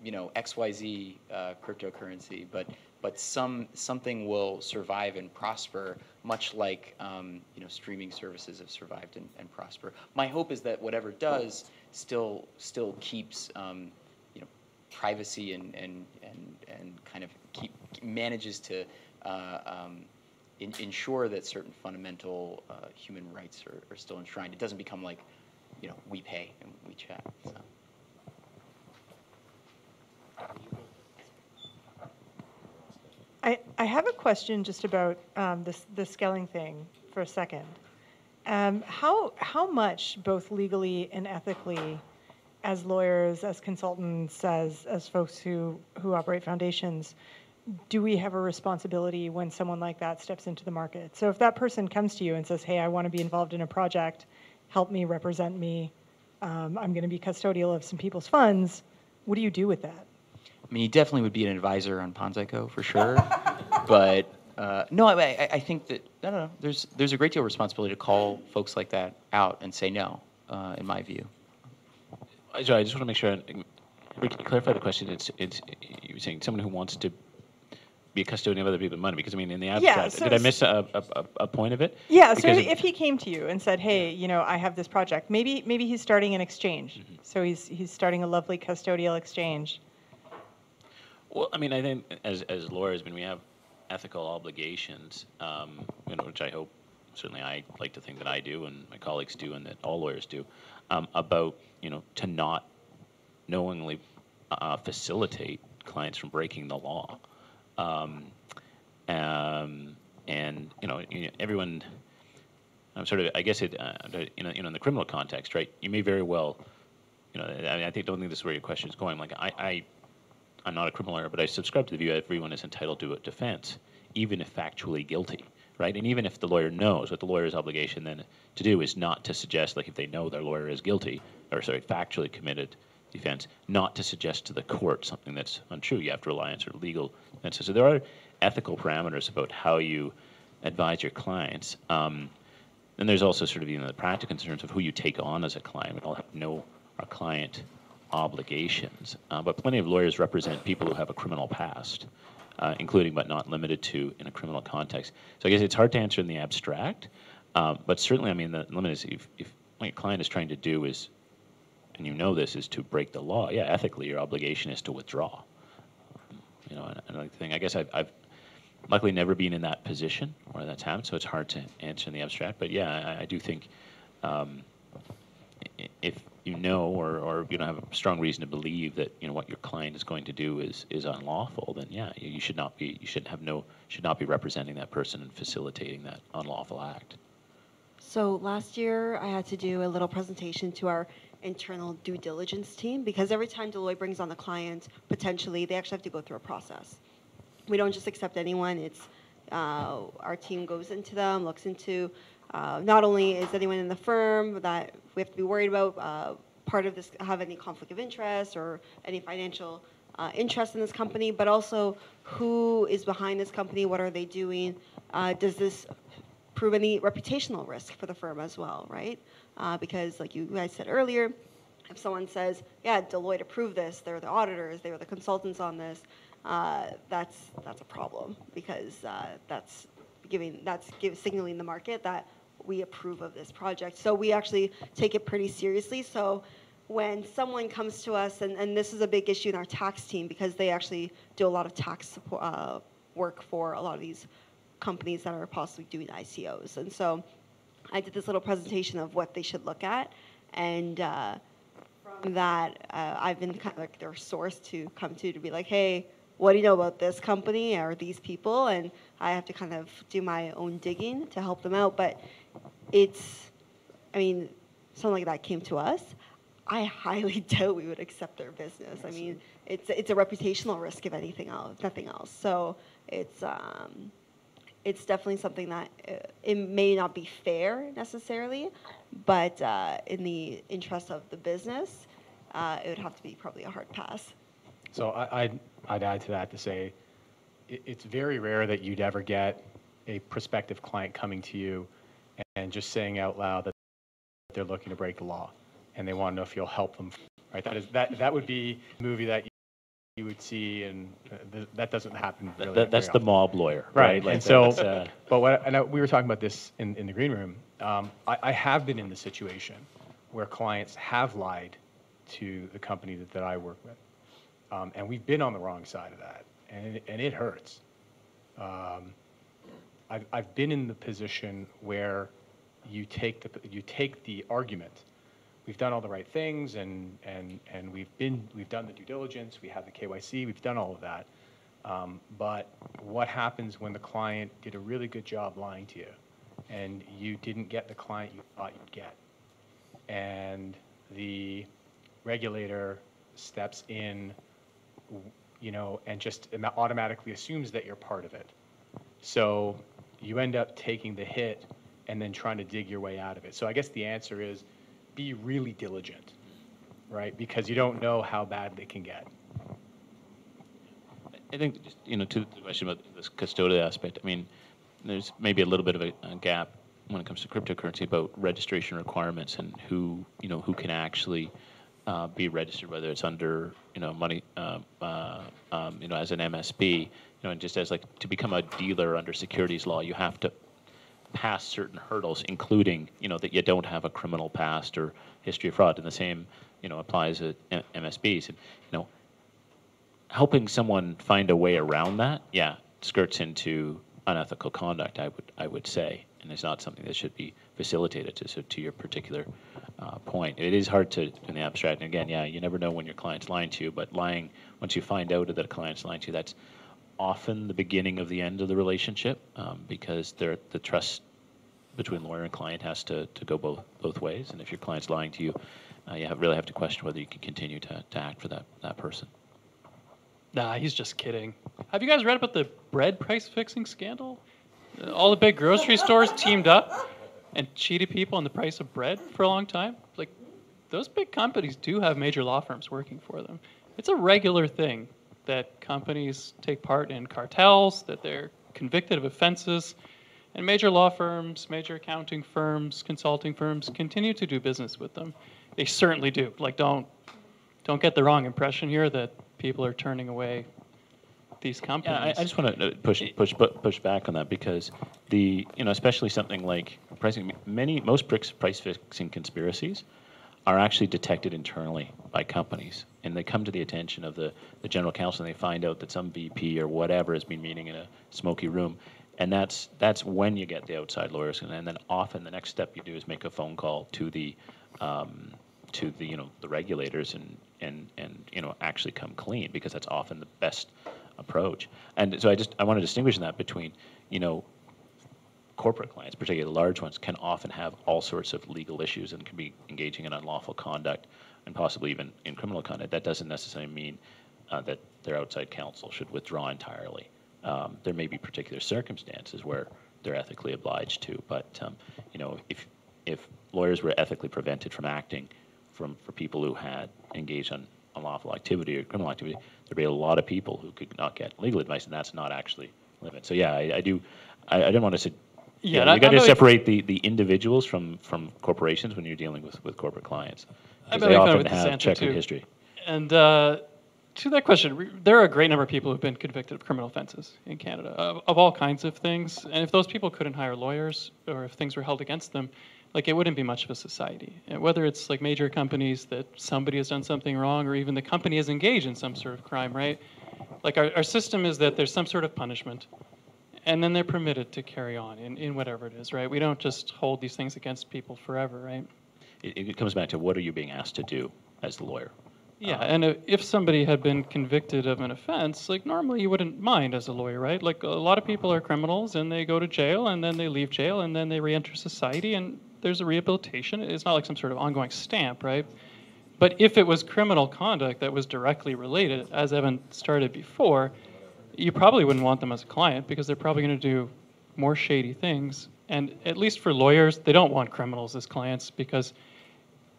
XYZ cryptocurrency, but something will survive and prosper, much like streaming services have survived and prosper. My hope is that whatever does still keeps privacy and kind of manages to ensure that certain fundamental human rights are still enshrined. It doesn't become like, we pay and we chat. So. I have a question just about the scaling thing for a second. How much, both legally and ethically, as lawyers, as consultants, as folks who operate foundations, do we have a responsibility when someone like that steps into the market? So if that person comes to you and says, hey, I want to be involved in a project, help me, represent me, I'm going to be custodial of some people's funds, what do you do with that? I mean, you definitely would be an advisor on PonzICO for sure, but no, I think that, I don't know, there's a great deal of responsibility to call folks like that out and say no, in my view. So I just want to make sure, we can clarify the question. It's you were saying someone who wants to be a custodian of other people's money, because I mean, in the abstract, so did I miss a point of it? Yeah, so if he came to you and said, hey, I have this project, maybe he's starting an exchange, mm-hmm. So he's starting a lovely custodial exchange. Well, I mean, I think as lawyers, when we have ethical obligations, which I hope, certainly I like to think that I do and my colleagues do and that all lawyers do, about, to not knowingly facilitate clients from breaking the law. And, everyone, I'm sort of, I guess it, in the criminal context, right, you may very well, I don't think this is where your question is going. Like, I'm not a criminal lawyer, but I subscribe to the view that everyone is entitled to a defense, even if factually guilty, right? And even if the lawyer knows, what the lawyer's obligation then to do is not to suggest, like if they know their lawyer is guilty, or sorry, factually committed defense, not to suggest to the court something that's untrue. You have to rely on sort of legal defenses. So there are ethical parameters about how you advise your clients. And there's also sort of the practical concerns of who you take on as a client. We all have to know our client obligations, but plenty of lawyers represent people who have a criminal past, including but not limited to in a criminal context. So I guess it's hard to answer in the abstract, but certainly, I mean, the limit is if what your client is trying to do is, and this, is to break the law, yeah, ethically your obligation is to withdraw. Another thing, I guess I've luckily never been in that position where that's happened, so it's hard to answer in the abstract, but yeah, I do think if or have a strong reason to believe that what your client is going to do is unlawful, then yeah, you should not be representing that person and facilitating that unlawful act. So last year I had to do a little presentation to our internal due diligence team, because every time Deloitte brings on a client, potentially they actually have to go through a process. We don't just accept anyone. It's our team goes into them, looks into not only is anyone in the firm that we have to be worried about part of this have any conflict of interest or any financial interest in this company, but also who is behind this company, what are they doing, does this prove any reputational risk for the firm as well, right? Because like you guys said earlier, if someone says, yeah, Deloitte approved this, they're the auditors, they were the consultants on this, that's a problem, because that's signaling the market that we approve of this project. So we actually take it pretty seriously. So when someone comes to us, and this is a big issue in our tax team, because they actually do a lot of tax support, work for a lot of these companies that are possibly doing ICOs. And so I did this little presentation of what they should look at. And from that, I've been kind of like their source to come to be like, hey, what do you know about this company or these people? And I have to kind of do my own digging to help them out. But something like that came to us. I highly doubt we would accept their business. I mean, it's a reputational risk if anything else, nothing else. So it's definitely something that it may not be fair necessarily, but in the interest of the business, it would have to be probably a hard pass. So I'd add to that to say it's very rare that you'd ever get a prospective client coming to you and just saying out loud that they're looking to break the law and they want to know if you'll help them. Right? That would be a movie that you would see, and that doesn't happen. Really that's the mob lawyer, right? Like and so, but we were talking about this in the green room. I have been in the situation where clients have lied to the company that I work with. And we've been on the wrong side of that, and it hurts. I've been in the position where you take the argument. We've done all the right things, and we've done the due diligence. We have the KYC. We've done all of that. But what happens when the client did a really good job lying to you, and you didn't get the client you thought you'd get, and the regulator steps in, and just automatically assumes that you're part of it. So you end up taking the hit and then trying to dig your way out of it. So I guess the answer is be really diligent, right? Because you don't know how bad they can get. I think, just, to the question about this custodial aspect, I mean, there's maybe a little bit of a gap when it comes to cryptocurrency about registration requirements and who can actually be registered, whether it's under, money, as an MSB, and just as like to become a dealer under securities law, you have to pass certain hurdles, including, that you don't have a criminal past or history of fraud. And the same, applies to MSBs. And, helping someone find a way around that, skirts into unethical conduct, I would say, and it's not something that should be facilitated. So to your particular point, it is hard to in the abstract. And again, you never know when your client's lying to you, but lying, once you find out that a client's lying to you, that's often the beginning of the end of the relationship, because the trust between lawyer and client has to go both ways. And if your client's lying to you, you really have to question whether you can continue to act for that person. Nah, he's just kidding. Have you guys read about the bread price fixing scandal? All the big grocery stores teamed up and cheated people on the price of bread for a long time. Like, those big companies do have major law firms working for them. It's a regular thing that companies take part in cartels, that they're convicted of offenses, and major law firms, major accounting firms, consulting firms continue to do business with them. They certainly do. Like, don't get the wrong impression here that people are turning away these companies. Yeah, I just want to push back on that, because especially something like pricing, most price fixing conspiracies are actually detected internally by companies, and they come to the attention of the general counsel, and they find out that some VP or whatever has been meeting in a smoky room, and that's when you get the outside lawyers, and then often the next step you do is make a phone call to the the regulators and actually come clean, because that's often the best approach. And so I want to distinguish that between, corporate clients, particularly the large ones, can often have all sorts of legal issues and can be engaging in unlawful conduct and possibly even in criminal conduct. That doesn't necessarily mean that their outside counsel should withdraw entirely. There may be particular circumstances where they're ethically obliged to, but if lawyers were ethically prevented from acting for people who had engaged in unlawful activity or criminal activity, there'd be a lot of people who could not get legal advice, and that's not actually limit. So I didn't want to say, you got to separate the individuals from corporations when you're dealing with corporate clients, because they often have checkered history. And to that question, there are a great number of people who've been convicted of criminal offenses in Canada, of all kinds of things. And if those people couldn't hire lawyers, or if things were held against them, like, it wouldn't be much of a society. And whether it's like major companies that somebody has done something wrong, or even the company is engaged in some sort of crime, right? Like, our system is that there's some sort of punishment, and then they're permitted to carry on in whatever it is, right? We don't just hold these things against people forever, right? It comes back to, what are you being asked to do as the lawyer? Yeah, and if somebody had been convicted of an offense, like, normally you wouldn't mind as a lawyer, right? Like, a lot of people are criminals, and they go to jail, and then they leave jail, and then they re-enter society, and there's a rehabilitation. It's not like some sort of ongoing stamp, right? But if it was criminal conduct that was directly related, as Evan started before, you probably wouldn't want them as a client, because they're probably going to do more shady things. And at least for lawyers, they don't want criminals as clients, because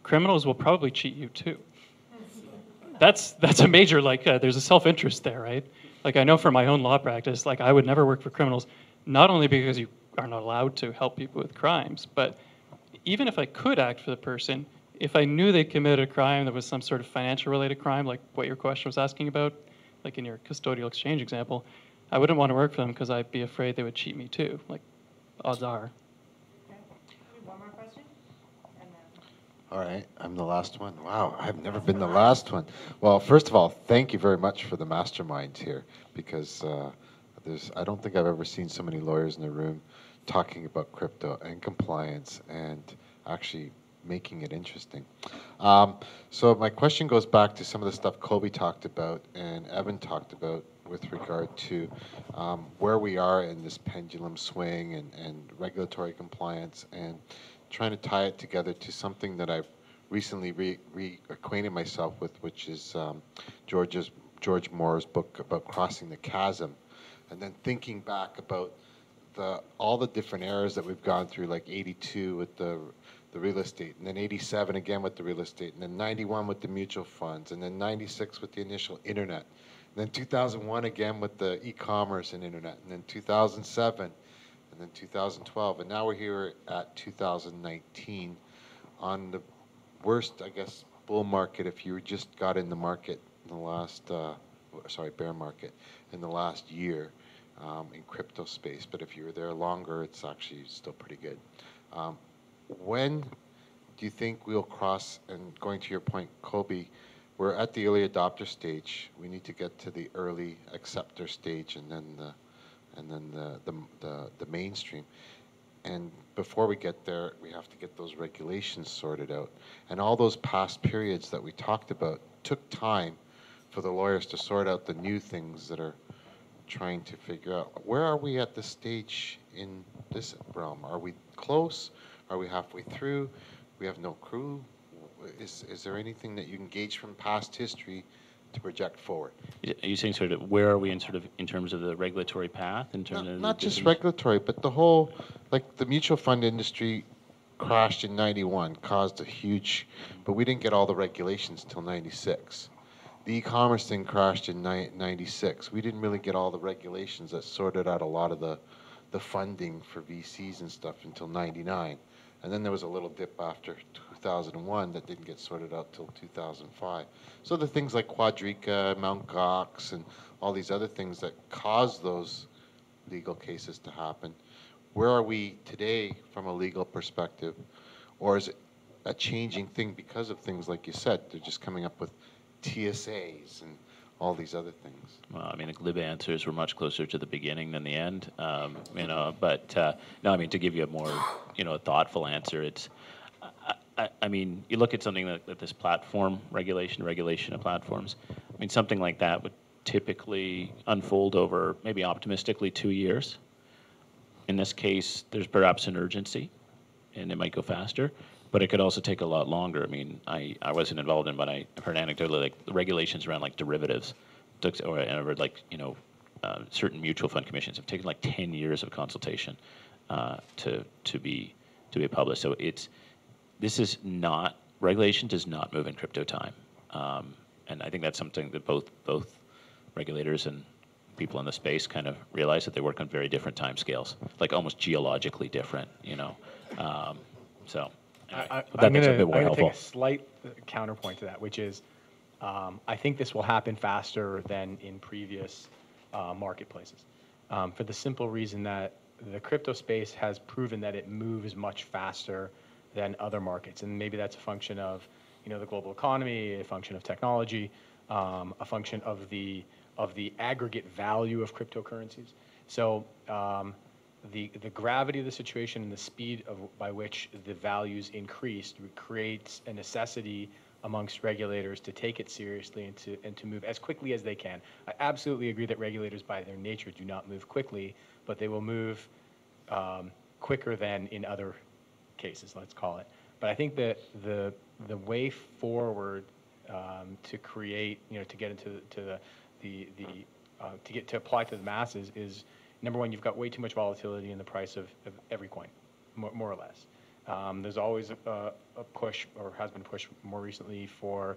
criminals will probably cheat you too. That's a major, there's a self-interest there, right? Like, I know from my own law practice, like, I would never work for criminals, not only because you are not allowed to help people with crimes, but even if I could act for the person, if I knew they committed a crime that was some sort of financial related crime, like what your question was asking about, like in your custodial exchange example, I wouldn't want to work for them, because I'd be afraid they would cheat me too. Like, odds are. Okay. One more question? And All right, I'm the last one. Wow, I've never been the last one. Well, first of all, thank you very much for the masterminds here, because I don't think I've ever seen so many lawyers in the room talking about crypto and compliance and actually making it interesting. So my question goes back to some of the stuff Kobi talked about and Evan talked about with regard to where we are in this pendulum swing and regulatory compliance, and trying to tie it together to something that I've recently reacquainted myself with, which is George Moore's book about crossing the chasm, and then thinking back about all the different eras that we've gone through, like 82 with the real estate, and then 87 again with the real estate, and then 91 with the mutual funds, and then 96 with the initial internet, and then 2001 again with the e-commerce and internet, and then 2007, and then 2012, and now we're here at 2019 on the worst, I guess, bull market if you just got in the market in the last, bear market in the last year in crypto space. But if you were there longer, it's actually still pretty good. When do you think we'll cross, and going to your point, Kobi, we're at the early adopter stage. We need to get to the early acceptor stage, and then the mainstream. And before we get there, we have to get those regulations sorted out. And all those past periods that we talked about took time for the lawyers to sort out the new things that are trying to figure out. Where are we at this stage in this realm? Are we close? Are we halfway through? We have no crew. Is there anything that you can gauge from past history to project forward? Are you saying sort of where are we in terms of the regulatory path? In terms of not just regulatory, but the whole, like the mutual fund industry crashed in 91, caused a huge, but we didn't get all the regulations until 96. The e-commerce thing crashed in 96. We didn't really get all the regulations that sorted out a lot of the funding for VCs and stuff until 99. And then there was a little dip after 2001 that didn't get sorted out till 2005. So the things like Quadriga, Mt. Gox, and all these other things that caused those legal cases to happen, where are we today from a legal perspective? Or is it a changing thing because of things like you said, they're just coming up with TSAs and all these other things? Well, I mean, the glib answers were much closer to the beginning than the end, but no, I mean, to give you a more, thoughtful answer, it's, I mean, you look at something like this platform regulation of platforms. I mean, something like that would typically unfold over maybe optimistically 2 years. In this case, there's perhaps an urgency, and it might go faster, but it could also take a lot longer. I mean, I wasn't involved in, but I heard anecdotally, like the regulations around like derivatives, certain mutual fund commissions have taken like 10 years of consultation to be published. So regulation does not move in crypto time, and I think that's something that both regulators and people in the space kind of realize, that they work on very different time scales, like almost geologically different, So I'm that makes it going a bit more to helpful. take a slight counterpoint to that, which is I think this will happen faster than in previous marketplaces, for the simple reason that the crypto space has proven that it moves much faster than other markets, and maybe that's a function of the global economy, a function of technology, a function of the aggregate value of cryptocurrencies. So the gravity of the situation and the speed by which the values increased creates a necessity amongst regulators to take it seriously and to move as quickly as they can. I absolutely agree that regulators by their nature do not move quickly, but they will move quicker than in other cases, let's call it. But I think that the way forward to create, to get into to apply to the masses is, number one, you've got way too much volatility in the price of every coin, more or less. There's always a push, or has been a push more recently, for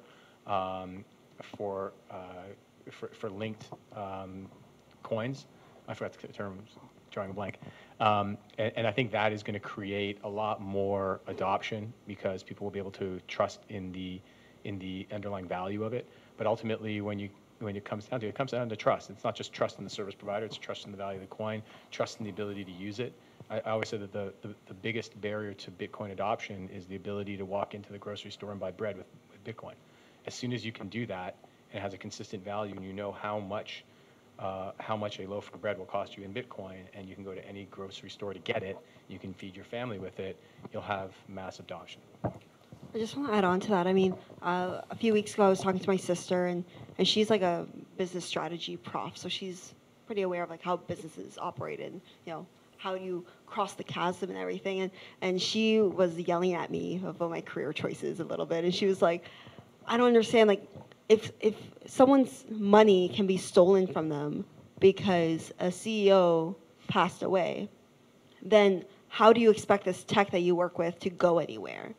linked coins. I forgot the term, drawing a blank. And I think that is going to create a lot more adoption, because people will be able to trust in the underlying value of it. But ultimately, when it comes down to trust. It's not just trust in the service provider, it's trust in the value of the coin, trust in the ability to use it. I always say that the biggest barrier to Bitcoin adoption is the ability to walk into the grocery store and buy bread with Bitcoin. As soon as you can do that, and it has a consistent value, and you know how much a loaf of bread will cost you in Bitcoin, and you can go to any grocery store to get it, you can feed your family with it, you'll have mass adoption. I just want to add on to that. I mean, a few weeks ago, I was talking to my sister, and she's like a business strategy prof, so she's pretty aware of like how businesses operate and, you know, how you cross the chasm and everything. And she was yelling at me about my career choices a little bit, and she was like, I don't understand, like, if someone's money can be stolen from them because a CEO passed away, then how do you expect this tech that you work with to go anywhere?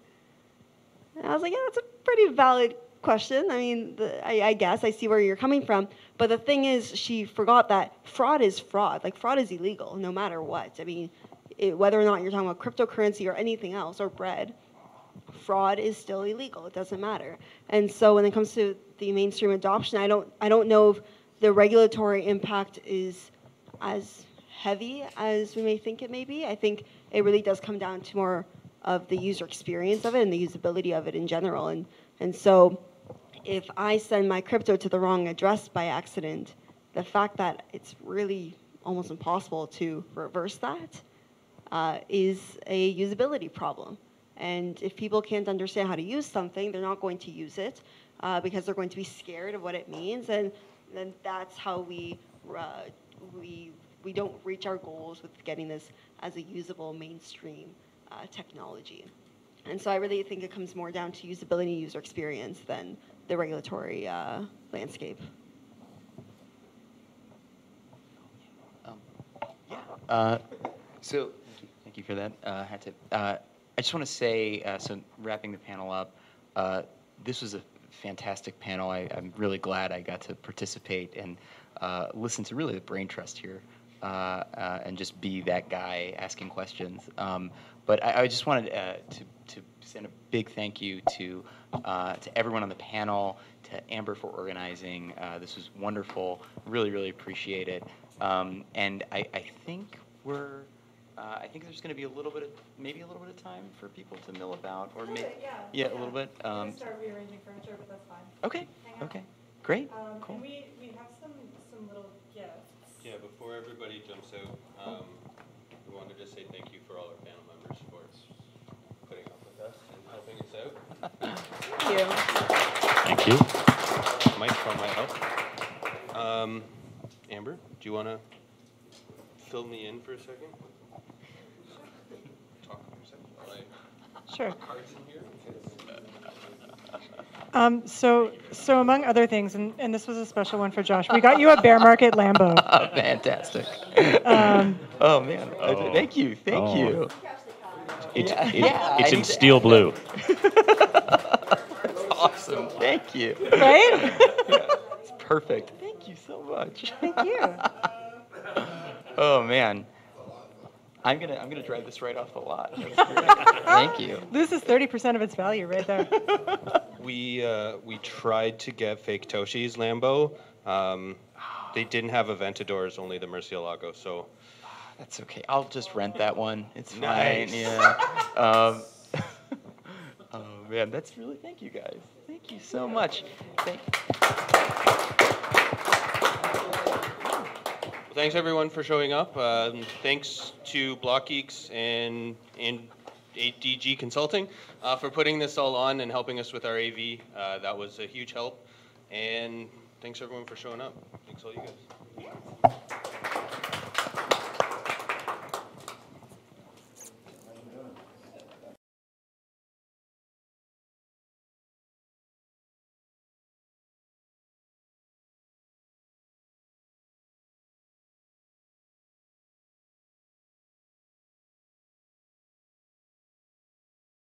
And I was like, yeah, that's a pretty valid question. I mean, I guess I see where you're coming from. But the thing is, she forgot that fraud is fraud. Like, fraud is illegal no matter what. I mean, whether or not you're talking about cryptocurrency or anything else, or bread, fraud is still illegal. It doesn't matter. And so when it comes to the mainstream adoption, I don't know if the regulatory impact is as heavy as we may think it may be. I think it really does come down to more of the user experience of it and the usability of it in general. And so if I send my crypto to the wrong address by accident, the fact that it's really almost impossible to reverse that is a usability problem. And if people can't understand how to use something, they're not going to use it because they're going to be scared of what it means. And then that's how we don't reach our goals with getting this as a usable mainstream technology. And so I really think it comes more down to usability and user experience than the regulatory landscape. So thank you for that. I just want to say, so wrapping the panel up, this was a fantastic panel. I'm really glad I got to participate and listen to really the brain trust here and just be that guy asking questions. But I just wanted to send a big thank you to everyone on the panel, to Amber for organizing. This was wonderful. Really, really appreciate it. And I think I think there's going to be maybe a little bit of time for people to mill about, or maybe a little bit. Start rearranging furniture, but that's fine. Okay. Okay. Great. Cool. And we have some little gifts. Yeah. Before everybody jumps out, we wanted to say thank you for all our panel members for putting up with us and helping us out. Thank you. Thank you. Microphone might help. Amber, do you want to fill me in for a second? Talk for a second while I Sure. cards in here. So among other things, and this was a special one for Josh, we got you a bear market Lambo. Fantastic. Oh man! Thank you. Thank you. It's in steel blue. That's awesome. Thank you. Right? It's perfect. Thank you so much. Thank you. Oh man. I'm gonna drive this right off the lot. That's great. Thank you. Loses 30% of its value right there. We tried to get fake Toshi's Lambo. They didn't have Aventadors, only the Murcielago. So that's okay. I'll just rent that one. It's nice. Fine. Yeah. Oh man, that's really. Thank you guys. Thank you so much. Thanks everyone for showing up. Thanks to Block Geeks and 8DG Consulting for putting this all on and helping us with our AV. That was a huge help. And thanks everyone for showing up. Thanks all you guys.